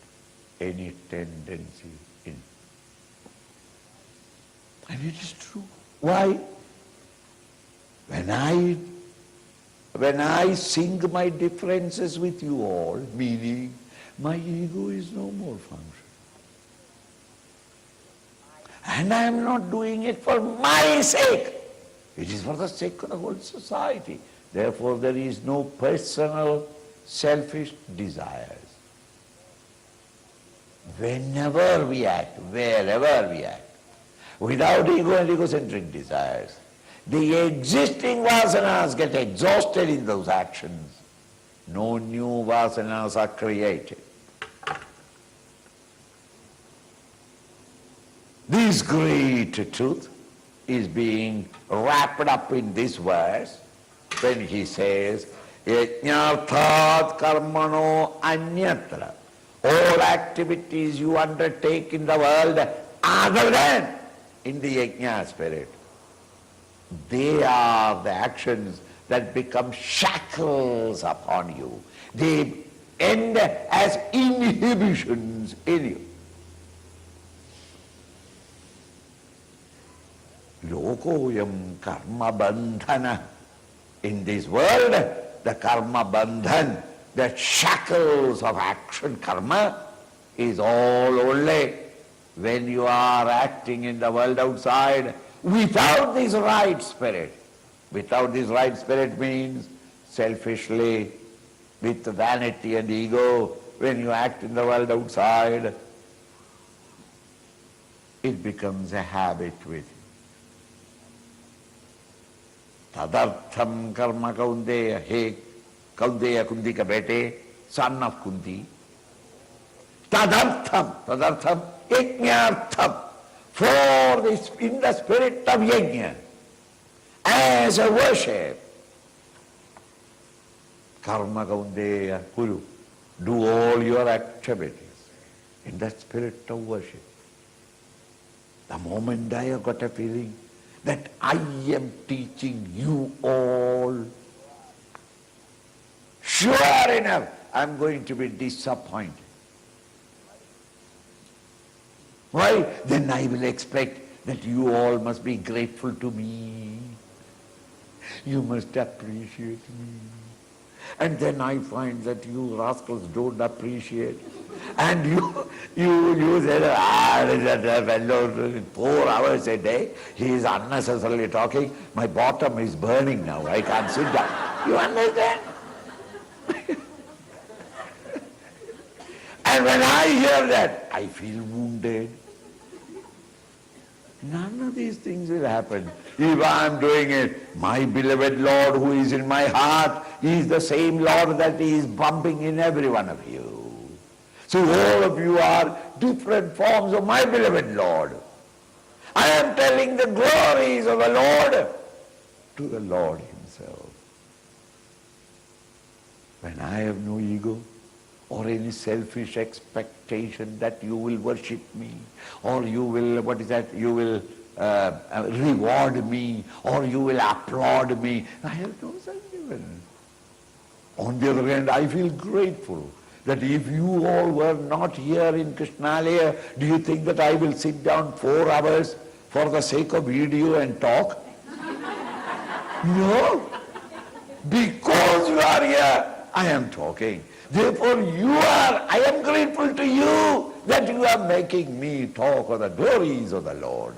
any tendency in. And it is true. Why? When I when I sing my differences with you all, meaning my ego is no more function. And I am not doing it for my sake. It is for the sake of the whole society. Therefore, there is no personal, selfish desires. Whenever we act, wherever we act, without ego and egocentric desires, the existing vasanas get exhausted in those actions. No new vasanas are created. This great truth is being wrapped up in this verse when he says, Yajñarthat karmano anyatra. All activities you undertake in the world other than in the yajna spirit, they are the actions that become shackles upon you. They end as inhibitions in you. Lokoyam karma bandhana. In this world, the karma bandhan, the shackles of action karma, is all only when you are acting in the world outside without this right spirit. Without this right spirit means selfishly, with vanity and ego, when you act in the world outside, it becomes a habit with you. Tadartham karma Kaunteya, hey Kaunteya, Kunti ka bete, son of Kunti. Tadartham, yajñartham, for this, in the spirit of yajna, as a worship. Karma Kaunteya, Kuru, do all your activities in the spirit of worship. The moment I have got a feeling that I am teaching you all, sure enough, I am going to be disappointed. Why? Then I will expect that you all must be grateful to me. You must appreciate me. And then I find that you rascals don't appreciate. And you said, fellow, 4 hours a day, he is unnecessarily talking. My bottom is burning now. I can't sit down. You understand? And when I hear that, I feel wounded. None of these things will happen if I am doing it. My beloved Lord who is in my heart is the same Lord that is bumping in every one of you. So all of you are different forms of my beloved Lord. I am telling the glories of the Lord to the Lord himself. When I have no ego or any selfish expectation that you will worship me, or you will, you will reward me, or you will applaud me, I have no such even. On the other hand, I feel grateful that if you all were not here in Krishnalaya, do you think that I will sit down 4 hours for the sake of video and talk? No. Because you are here, I am talking. Therefore I am grateful to you that you are making me talk of the glories of the Lord.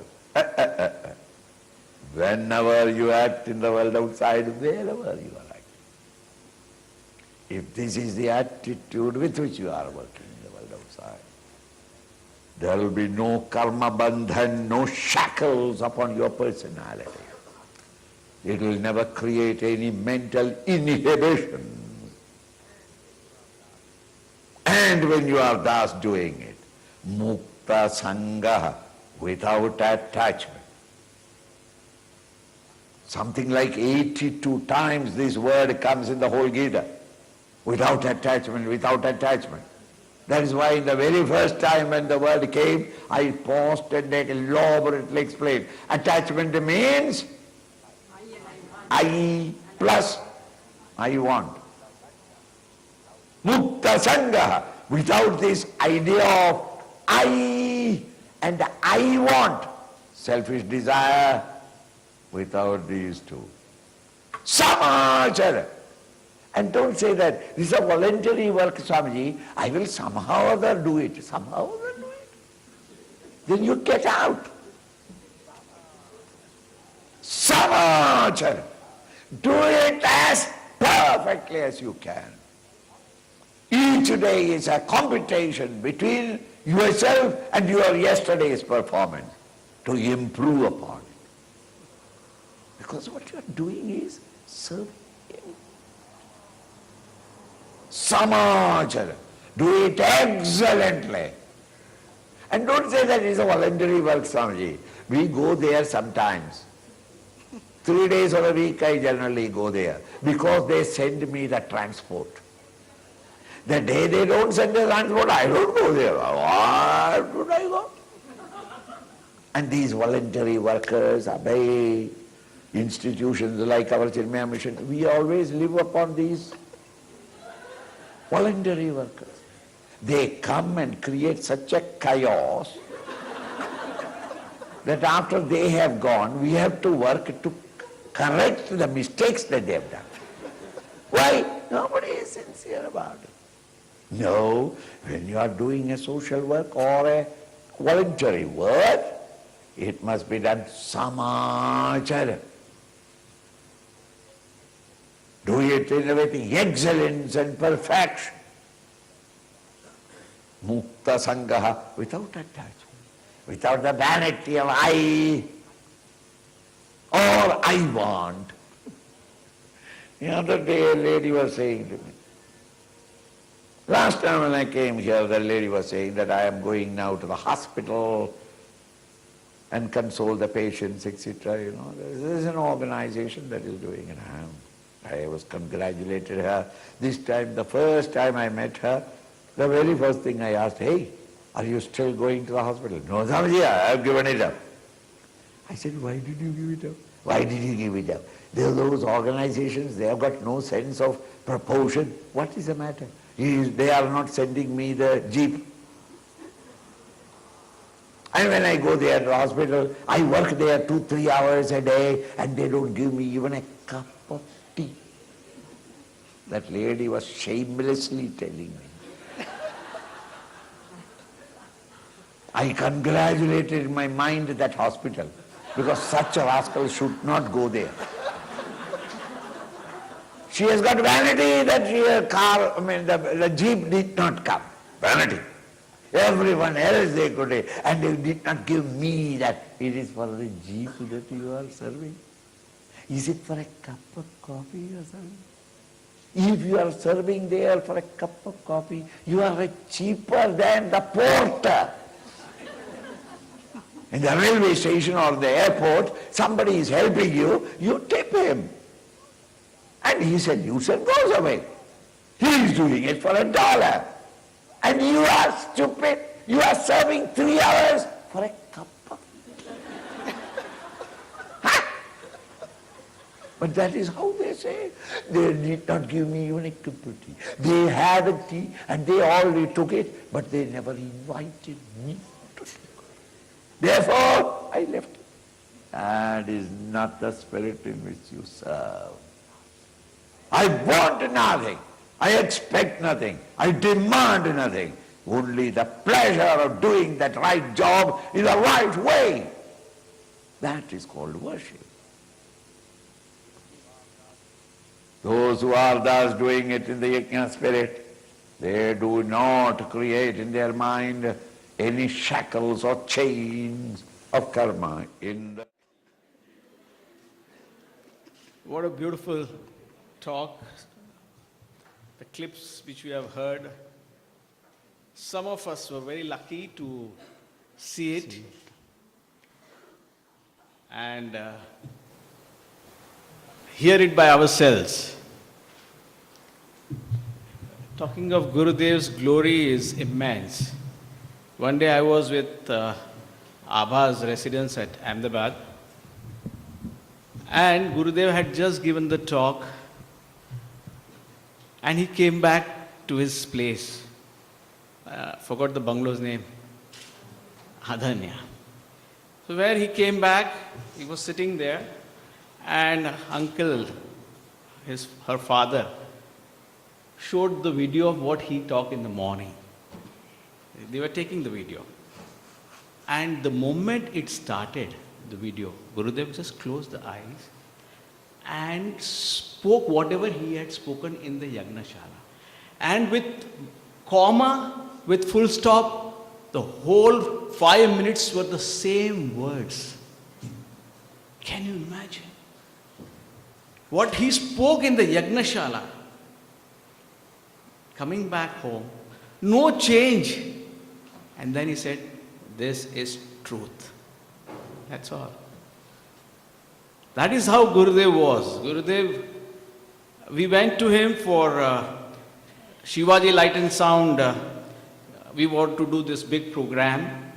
Whenever you act in the world outside, wherever you are acting, if this is the attitude with which you are working in the world outside, there will be no karma bandhan, no shackles upon your personality. It will never create any mental inhibition. And when you are thus doing it, mukta sangha, without attachment. Something like 82 times this word comes in the whole Gita. Without attachment, without attachment. That is why in the very first time when the word came, I paused and elaborately explained. Attachment means I plus I want. Mukta sangha, without this idea of I and I want, selfish desire, without these two. Samachara, And don't say that this is a voluntary work, Swamiji, I will somehow or other do it. Somehow or other do it. Then you get out. Samachara. Do it as perfectly as you can. Each day is a competition between yourself and your yesterday's performance to improve upon it. Because what you are doing is serving Him. Samachara. Do it excellently. And don't say that it is a voluntary work, Swamiji. We go there sometimes. 3 days or a week I generally go there because they send me the transport. The day they don't send the transport, I don't go there. Why should I go? And these voluntary workers, Abhay, institutions like our Chinmaya Mission, we always live upon these voluntary workers. They come and create such a chaos that after they have gone, we have to work to correct the mistakes that they have done. Why? Nobody is sincere about it. No, when you are doing a social work or a voluntary work, it must be done samachara. Do it in everything, excellence and perfection. Mukta sangaha, without attachment, without the vanity of I, or I want. The other day a lady was saying to me, last time when I came here, the lady was saying that I am going now to the hospital and console the patients, etc. You know, there is an organization that is doing it. I was congratulated her. This time, the first time I met her, the very first thing I asked, hey, are you still going to the hospital? No, Swamiji, I have given it up. I said, why did you give it up? Why did you give it up? Those organizations, they have got no sense of proportion. What is the matter? They are not sending me the jeep. And when I go there to the hospital, I work there 2-3 hours a day and they don't give me even a cup of tea. That lady was shamelessly telling me. I congratulated in my mind that hospital because such a rascal should not go there. She has got vanity that the jeep did not come. Vanity. Everyone else they could, and they did not give me that. It is for the jeep that you are serving. Is it for a cup of coffee or something? If you are serving there for a cup of coffee, you are cheaper than the porter. In the railway station or the airport, somebody is helping you, you tip him. And he said, nuisance goes away. He is doing it for $1. And you are stupid. You are serving 3 hours for a cup of huh? But that is how they say. They did not give me even a cup of tea. They had a tea and they already took it, but they never invited me to take it. Therefore, I left it. That is not the spirit in which you serve. I want nothing. I expect nothing. I demand nothing. Only the pleasure of doing that right job in the right way. That is called worship. Those who are thus doing it in the yajna spirit, they do not create in their mind any shackles or chains of karma. What a beautiful talk. The clips which we have heard, some of us were very lucky to see it and hear it by ourselves. Talking of Gurudev's glory is immense. One day I was with Abha's residence at Ahmedabad, and Gurudev had just given the talk. And he came back to his place. Forgot the bungalow's name. Adhanya. So where he came back, he was sitting there, and uncle, her father, showed the video of what he talked in the morning. They were taking the video. And the moment it started, the video, Gurudev just closed the eyes and spoke whatever he had spoken in the Yagnashala. And with comma, with full stop, the whole 5 minutes were the same words. Can you imagine? What he spoke in the Yagnashala, coming back home, no change. And then he said, this is truth. That's all. That is how Gurudev was. Gurudev, we went to him for Shivaji Light and Sound. We wanted to do this big program,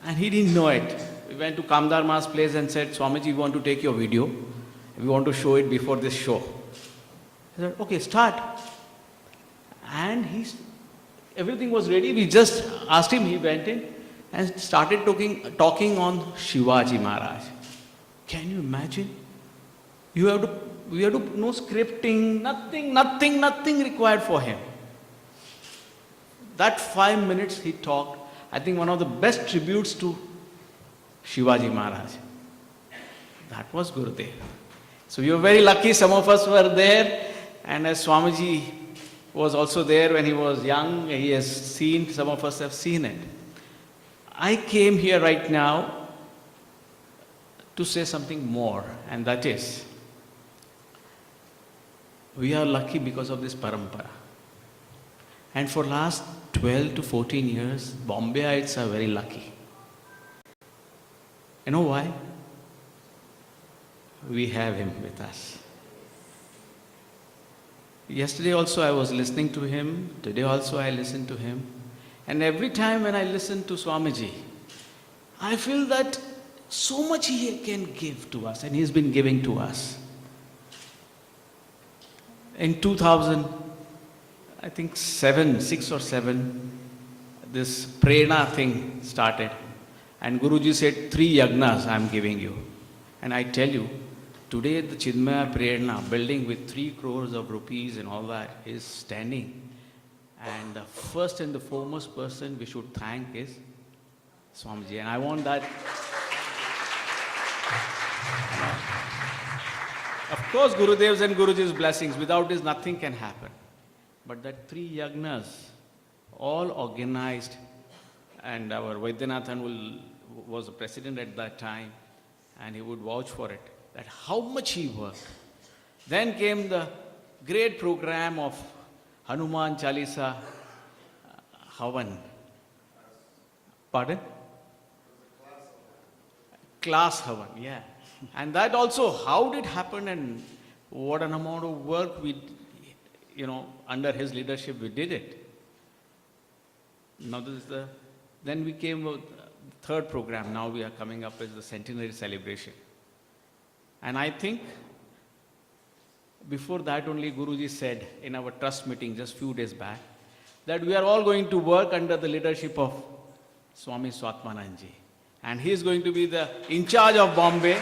and he didn't know it. We went to Kamdar Ma's place and said, Swamiji, we want to take your video. We want to show it before this show. He said, okay, start. And everything was ready. We just asked him, he went in and started talking on Shivaji Maharaj. Can you imagine? We have to no scripting, nothing required for him. That 5 minutes he talked, I think one of the best tributes to Shivaji Maharaj. That was Gurudev. So we were very lucky, some of us were there, and as Swamiji was also there when he was young, he has seen, some of us have seen it. I came here right now to say something more, and that is, we are lucky because of this parampara. And for last 12 to 14 years, Bombayites are very lucky. You know why? We have him with us. Yesterday also I was listening to him, today also I listened to him. And every time when I listen to Swamiji, I feel that so much he can give to us, and he's been giving to us. In 2000, I think 6 or 7, this Prerna thing started. And Guruji said, 3 yagnas I am giving you. And I tell you, today the Chinmaya Prerna building with 3 crores of rupees and all that is standing. And the first and the foremost person we should thank is Swamiji. And I want that. Of course, Gurudev's and Guruji's blessings. Without this, nothing can happen. But that 3 yagnas, all organized, and our Vaidyanathan was the president at that time, and he would vouch for it, that how much he worked. Then came the great program of Hanuman Chalisa Havan. Pardon? Class Havan, yeah. And that also, how did it happen and what an amount of work we, under his leadership we did it. Now this is then we came with the 3rd program. Now we are coming up with the centenary celebration. And I think before that only Guruji said in our trust meeting just few days back that we are all going to work under the leadership of Swami Swatmanandji. And he is going to be the in charge of Bombay.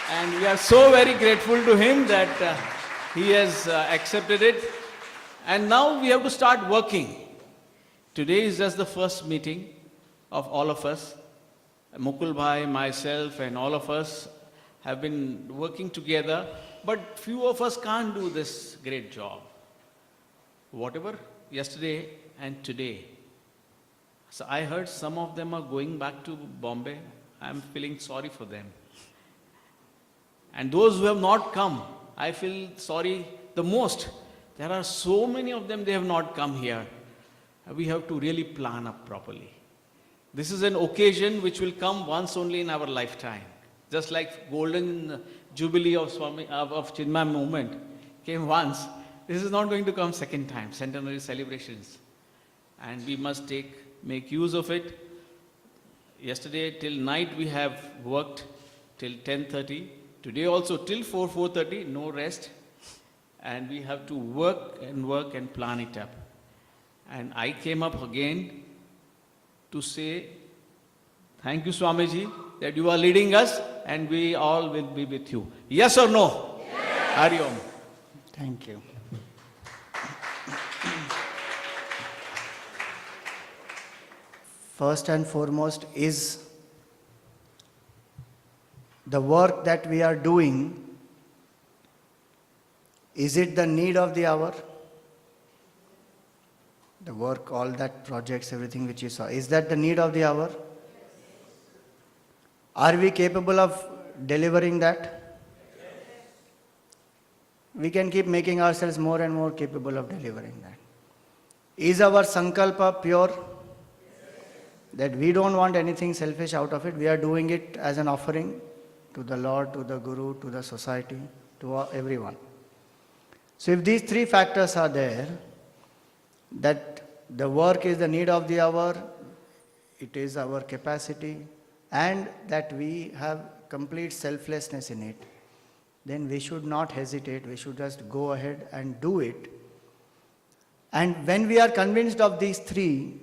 And we are so very grateful to him that he has accepted it. And now we have to start working. Today is just the first meeting of all of us. Mukul Bhai, myself, and all of us have been working together. But few of us can't do this great job. Whatever, yesterday and today. So I heard some of them are going back to Bombay. I'm feeling sorry for them. And those who have not come, I feel sorry the most. There are so many of them, they have not come here. We have to really plan up properly. This is an occasion which will come once only in our lifetime. Just like golden jubilee of Chinmaya movement came once, this is not going to come second time, centenary celebrations. And we must make use of it. Yesterday till night we have worked till 10:30. Today also till 4:30, no rest. And we have to work and plan it up. And I came up again to say, thank you Swamiji that you are leading us and we all will be with you. Yes or no? Yes. Hari Om. Thank you. first and foremost is the work that we are doing, is it the need of the hour? The work, all that projects, everything which you saw, is that the need of the hour? Are we capable of delivering that? We can keep making ourselves more and more capable of delivering that. Is our sankalpa pure? That we don't want anything selfish out of it. We are doing it as an offering to the Lord, to the Guru, to the society, to everyone. So if these three factors are there, that the work is the need of the hour, it is our capacity, and that we have complete selflessness in it, then we should not hesitate, we should just go ahead and do it. And when we are convinced of these three,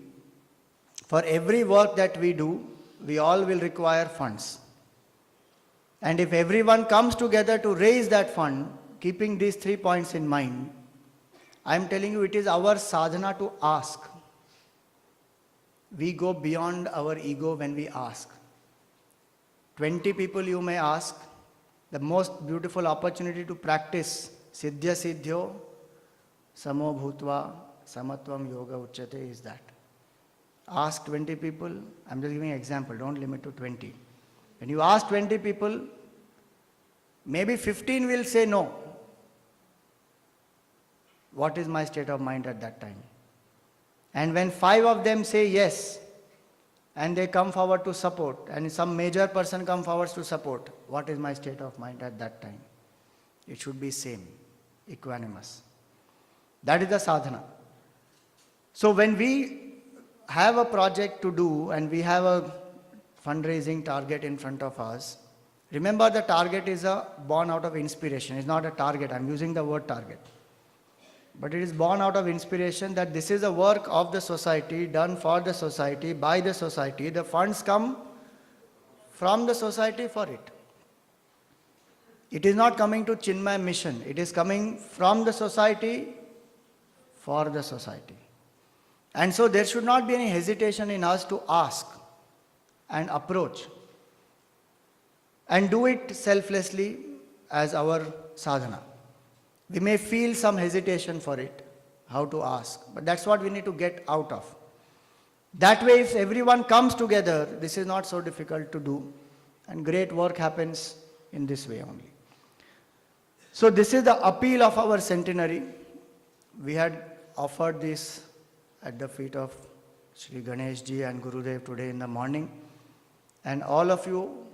for every work that we do, we all will require funds. And if everyone comes together to raise that fund, keeping these 3 points in mind, I am telling you, it is our sadhana to ask. We go beyond our ego when we ask. 20 people you may ask. The most beautiful opportunity to practice Siddhya Siddhyo Samo Bhutva Samatvam Yoga Uchyate is that. Ask 20 people. I am just giving an example, don't limit to 20. When you ask 20 people, maybe 15 will say no. What is my state of mind at that time? And when 5 of them say yes, and they come forward to support, and some major person come forward to support, what is my state of mind at that time? It should be same, equanimous. That is the sadhana. So when we have a project to do and we have a fundraising target in front of us, remember the target is born out of inspiration. It's not a target. I'm using the word target. But it is born out of inspiration that this is a work of the society, done for the society, by the society. The funds come from the society for it. It is not coming to Chinmay mission. It is coming from the society for the society. And so there should not be any hesitation in us to ask and approach and do it selflessly as our sadhana. We may feel some hesitation for it, how to ask, but that's what we need to get out of. That way, if everyone comes together, this is not so difficult to do, and great work happens in this way only. So this is the appeal of our centenary. We had offered this at the feet of Sri Ganesh Ji and Gurudev today in the morning, and all of you,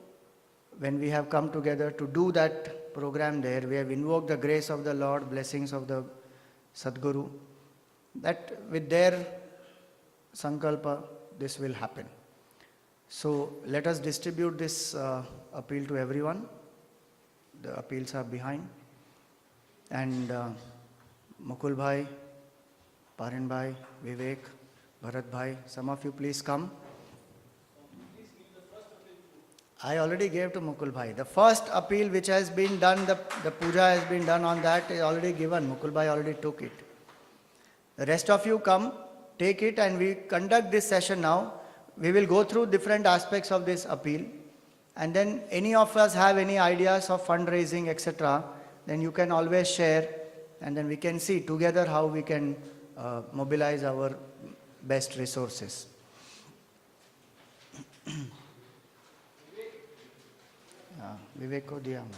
when we have come together to do that program there, we have invoked the grace of the Lord, blessings of the Sadguru, that with their sankalpa, this will happen. So let us distribute this appeal to everyone. The appeals are behind. And Mukul Bhai, Parin Bhai, Vivek, Bharat Bhai, some of you please come. I already gave to Mukul Bhai. The first appeal which has been done, the puja has been done on that is already given. Mukul Bhai already took it. The rest of you come, take it, and we conduct this session now. We will go through different aspects of this appeal, and then any of us have any ideas of fundraising, etc., then you can always share, and then we can see together how we can mobilize our best resources. विवेक को दिया मैंने.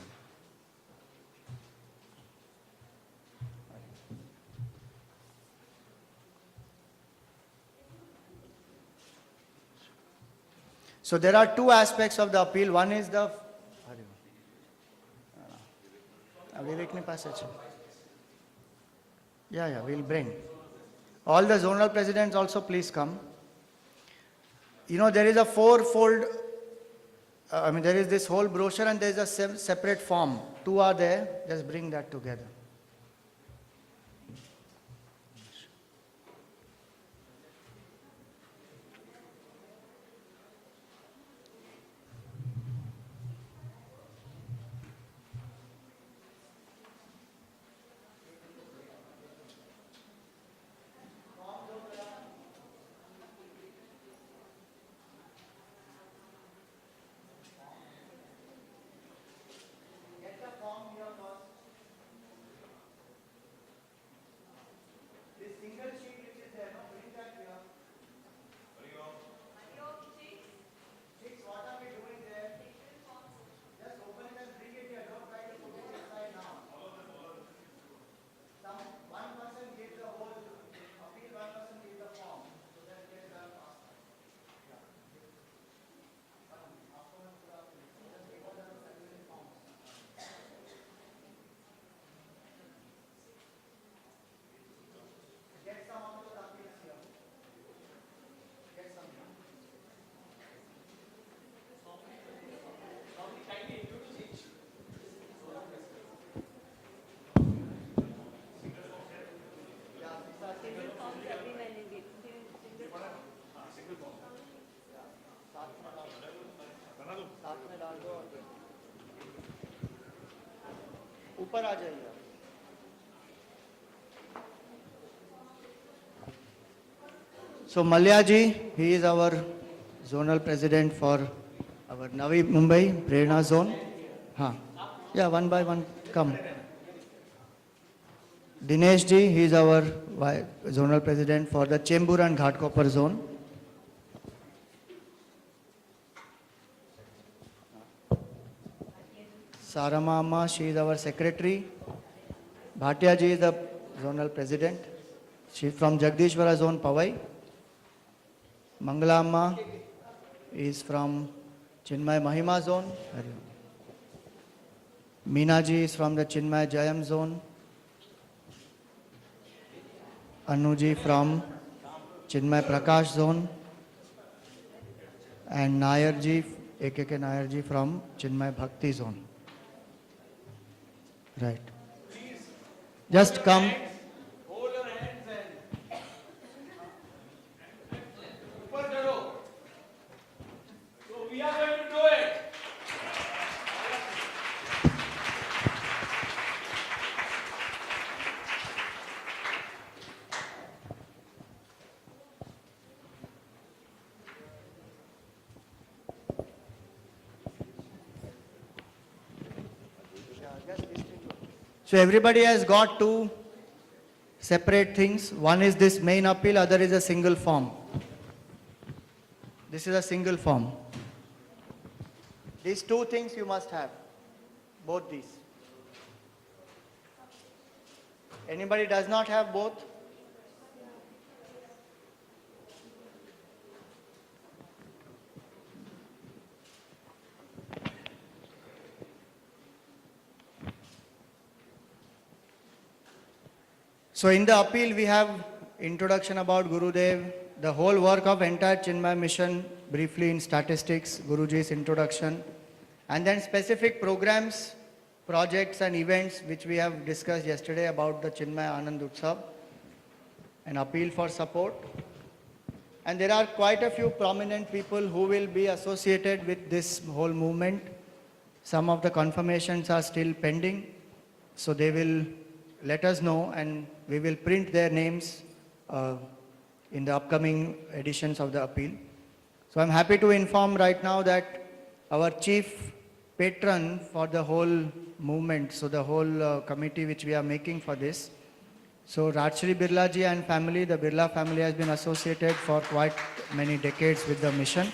So there are two aspects of the appeal. One is the Vivek ne pass it. Yeah, we'll bring. All the zonal presidents also please come. You know, there is a fourfold, there is this whole brochure and there is a separate form. Two are there, just bring that together. ऊपर आ जाइए. So Malya ji, he is our zonal president for our Navi Mumbai Prerna zone. Huh. Yeah, one by one, come. Dinesh ji, he is our zonal president for the Chembur and Ghatkopar zone. Sarama Amma, she is our secretary. Bhatia ji is the zonal president. She is from Jagdishwara zone, Pawai. Mangala Amma is from Chinmay Mahima zone. Meena ji is from the Chinmay Jayam zone. Anu ji from Chinmay Prakash zone. And Nair ji, AKK Nair ji from Chinmay Bhakti zone. Right. Just come. Hold your hands and ऊपर करो. So we are going to do it. So everybody has got two separate things. One is this main appeal, other is a single form. This is a single form. These two things you must have. Both these. Anybody does not have both? So in the appeal we have introduction about Gurudev, the whole work of entire Chinmay mission, briefly in statistics, Guruji's introduction, and then specific programs, projects and events which we have discussed yesterday about the Chinmay Anand Utsav, an appeal for support. And there are quite a few prominent people who will be associated with this whole movement. Some of the confirmations are still pending, so they will let us know and we will print their names in the upcoming editions of the appeal. So I'm happy to inform right now that our chief patron for the whole movement, so the whole committee which we are making for this. So Rajshri Birla ji and family, the Birla family has been associated for quite many decades with the mission.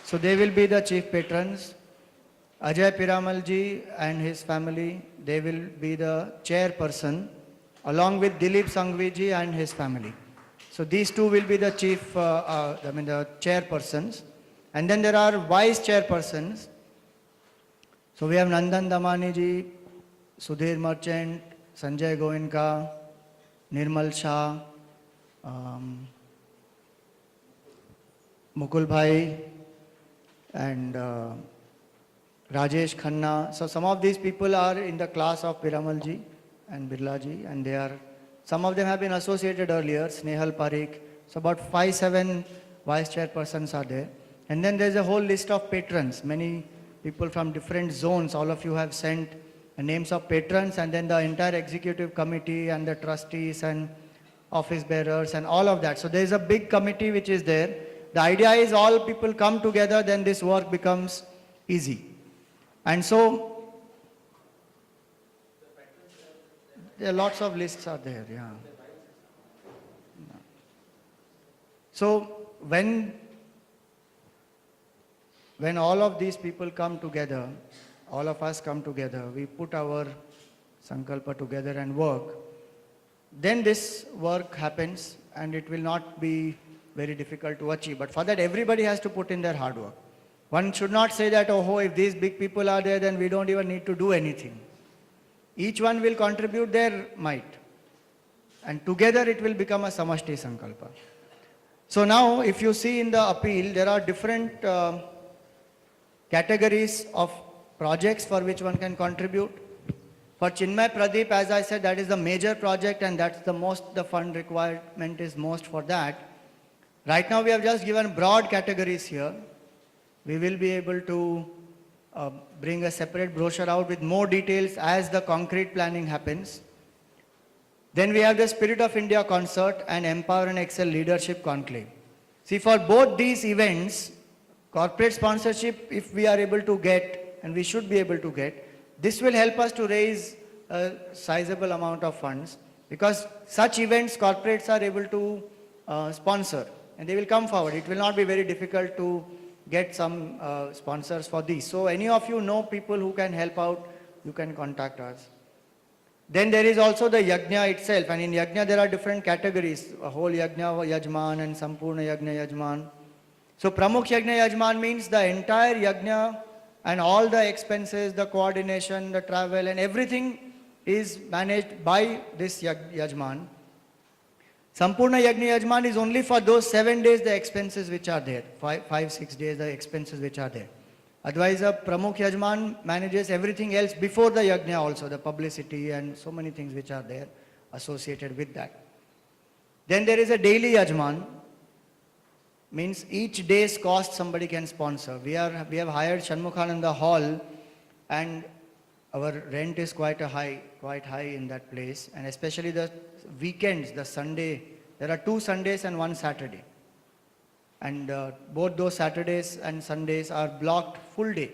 So they will be the chief patrons. Ajay Piramal ji and his family, they will be the chairperson, along with Dilip Sanghvi ji and his family. So these two will be the chief, the chairpersons. And then there are vice chairpersons. So we have Nandan Damani ji, Sudhir Merchant, Sanjay Goenka, Nirmal Shah, Mukul Bhai, and Rajesh Khanna. So some of these people are in the class of Piramal ji and Birla ji, and they are, some of them have been associated earlier, Snehal Parikh. So about 5-7 vice chairpersons are there. And then there's a whole list of patrons, many people from different zones. All of you have sent names of patrons, and then the entire executive committee and the trustees and office bearers and all of that. So there's a big committee which is there. The idea is all people come together, then this work becomes easy. And so there are lots of lists are there, yeah. So when all of these people come together, all of us come together, we put our sankalpa together and work, then this work happens and it will not be very difficult to achieve. But for that everybody has to put in their hard work. One should not say that, oh, if these big people are there, then we don't even need to do anything. Each one will contribute their might. And together it will become a samashti sankalpa. So now if you see in the appeal, there are different categories of projects for which one can contribute. For Chinmay Pradeep, as I said, that is the major project and that's the most, the fund requirement is most for that. Right now we have just given broad categories here. We will be able to bring a separate brochure out with more details as the concrete planning happens. Then we have the Spirit of India concert and Empower and Excel Leadership Conclave. See, for both these events, corporate sponsorship, if we are able to get, and we should be able to get, this will help us to raise a sizable amount of funds, because such events corporates are able to sponsor, and they will come forward. It will not be very difficult to get some sponsors for these. So any of you know people who can help out, you can contact us. Then there is also the yajna itself, and in yajna there are different categories, a whole yajna yajman and sampurna yajna yajman. So Pramukh yajna yajman means the entire yajna and all the expenses, the coordination, the travel and everything is managed by this yajman. Sampurna yajna yajman is only for those 7 days the expenses which are there, 6 days the expenses which are there. Otherwise, a Pramukh Yajman manages everything else before the yajna also, the publicity and so many things which are there associated with that. Then there is a daily Yajman, means each day's cost somebody can sponsor. We have hired Shanmukhananda Hall, and our rent is quite high in that place, and especially the weekends, the Sunday, there are 2 Sundays and 1 Saturday. And both those Saturdays and Sundays are blocked full day.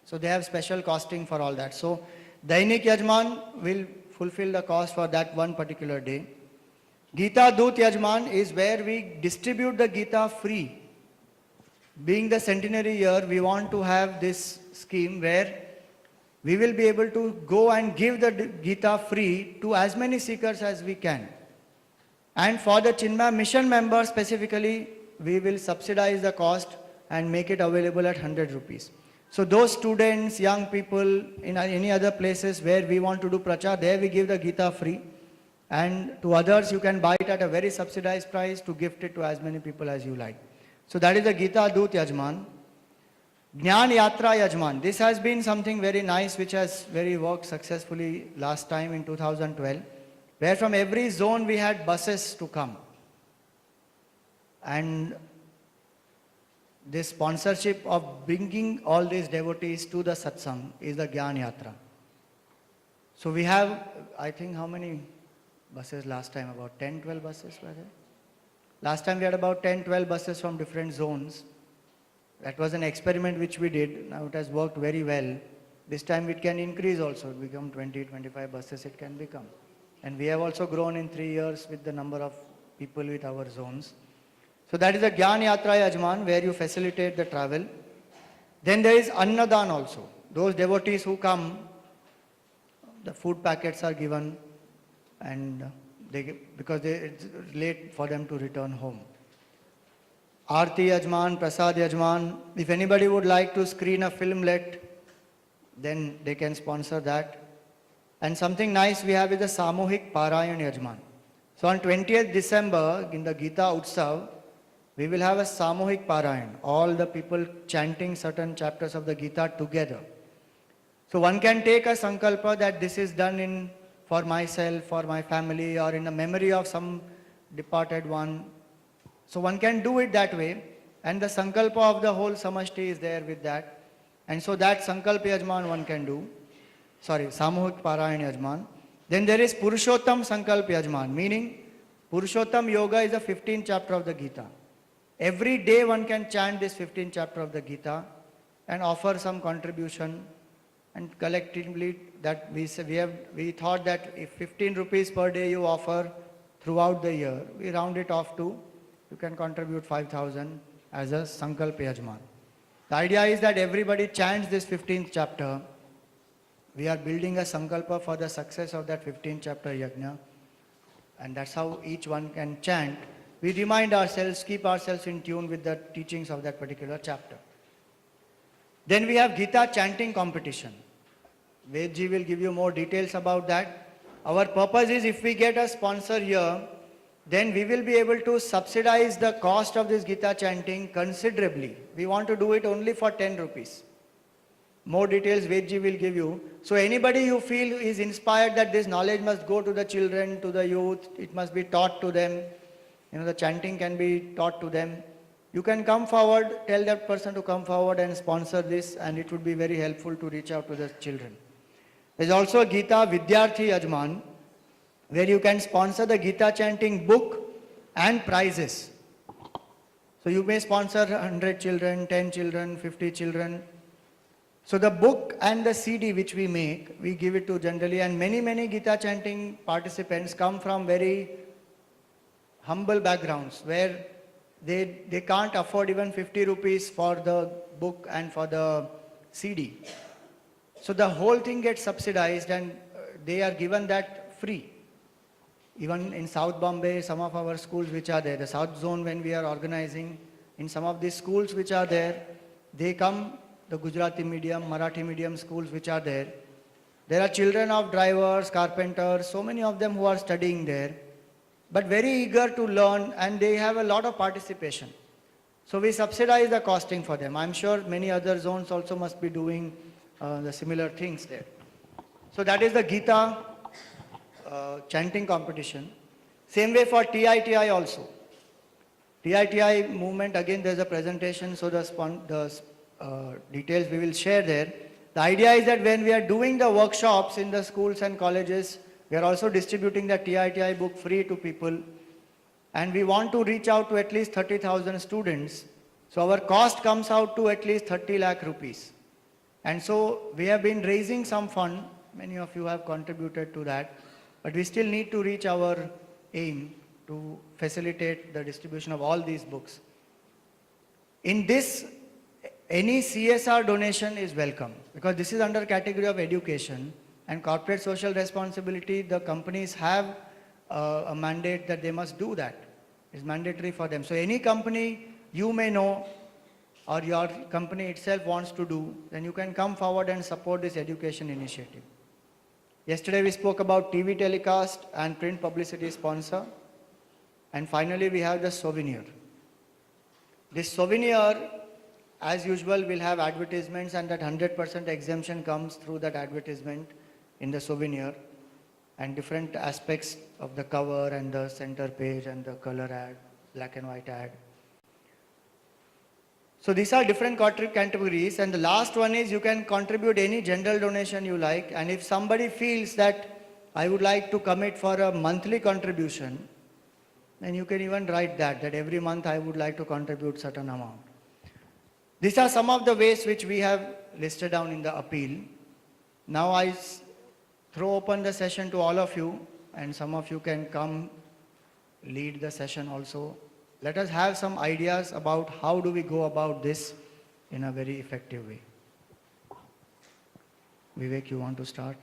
So they have special costing for all that. So Dainik Yajman will fulfill the cost for that one particular day. Gita Dut Yajman is where we distribute the Gita free. Being the centenary year, we want to have this scheme where we will be able to go and give the Gita free to as many seekers as we can. And for the Chinmaya mission members specifically, we will subsidize the cost and make it available at 100 rupees. So those students, young people in any other places where we want to do prachar, there we give the Gita free. And to others, you can buy it at a very subsidized price to gift it to as many people as you like. So that is the Gita Dut Yajman. Jnana Yatra Yajman. This has been something very nice which has very worked successfully last time in 2012, where from every zone we had buses to come. And this sponsorship of bringing all these devotees to the satsang is the Gyan Yatra. So we have, I think, how many buses last time? About 10, 12 buses were there? Last time we had about 10, 12 buses from different zones. That was an experiment which we did. Now it has worked very well. This time it can increase also, it become 20, 25 buses it can become. And we have also grown in 3 years with the number of people with our zones. So that is the Gyan Yatra Yajman, where you facilitate the travel. Then there is Annadan also. Those devotees who come, the food packets are given, and because it's late for them to return home. Aarti Yajman, Prasad Yajman. If anybody would like to screen a filmlet, then they can sponsor that. And something nice we have is the Samuhik Parayan Yajman. So on 20th December, in the Gita Utsav, we will have a Samuhik Parayan, all the people chanting certain chapters of the Gita together. So one can take a sankalpa that this is done for myself, for my family, or in the memory of some departed one. So one can do it that way, and the sankalpa of the whole samashti is there with that. And so that sankalpa yajman one can do. Samuhik Parayan Yajman. Then there is Purushottam Sankalpa Yajman, meaning Purushottam Yoga is the 15th chapter of the Gita. Every day one can chant this 15th chapter of the Gita and offer some contribution, and collectively that we thought that if 15 rupees per day you offer throughout the year, we round it off to, you can contribute 5,000 as a Sankalpa Yajman. The idea is that everybody chants this 15th chapter. We are building a Sankalpa for the success of that 15th chapter Yajna, and that's how each one can chant. We remind ourselves, keep ourselves in tune with the teachings of that particular chapter. Then we have Gita chanting competition. Vedji will give you more details about that. Our purpose is, if we get a sponsor here, then we will be able to subsidize the cost of this Gita chanting considerably. We want to do it only for 10 rupees. More details Vedji will give you. So anybody you feel is inspired that this knowledge must go to the children, to the youth, it must be taught to them. The chanting can be taught to them. you can come forward, tell that person to come forward and sponsor this, and it would be very helpful to reach out to the children. There's also a Gita Vidyarthi Yajman, where you can sponsor the Gita chanting book and prizes. So you may sponsor 100 children, 10 children, 50 children. So the book and the CD which we make, we give it to generally, and many Gita chanting participants come from very humble backgrounds where they can't afford even 50 rupees for the book and for the CD. So the whole thing gets subsidized and they are given that free. Even in South Bombay, some of our schools which are there, the South Zone when we are organizing, in some of these schools which are there, they come, the Gujarati medium, Marathi medium schools which are there. There are children of drivers, carpenters, so many of them who are studying there, but very eager to learn, and they have a lot of participation. So we subsidize the costing for them. I'm sure many other zones also must be doing the similar things there. So that is the Gita chanting competition. Same way for TITI also. TITI movement, again there's a presentation, so the details we will share there. The idea is that when we are doing the workshops in the schools and colleges, we are also distributing the TITI book free to people, and we want to reach out to at least 30,000 students. So our cost comes out to at least 30 lakh rupees. And so we have been raising some fund, many of you have contributed to that, but we still need to reach our aim to facilitate the distribution of all these books. In this, any CSR donation is welcome, because this is under category of education and corporate social responsibility. The companies have a mandate that they must do that. It's mandatory for them. So any company you may know or your company itself wants to do, then you can come forward and support this education initiative. Yesterday we spoke about TV telecast and print publicity sponsor. And finally we have the souvenir. This souvenir, as usual, will have advertisements, and that 100% exemption comes through that advertisement in the souvenir, and different aspects of the cover and the center page and the color ad, black and white ad. So these are different categories, and the last one is you can contribute any general donation you like, and if somebody feels that I would like to commit for a monthly contribution, then you can even write that every month I would like to contribute certain amount. These are some of the ways which we have listed down in the appeal. Now I throw open the session to all of you, and some of you can come lead the session also. Let us have some ideas about how do we go about this in a very effective way. Vivek, you want to start?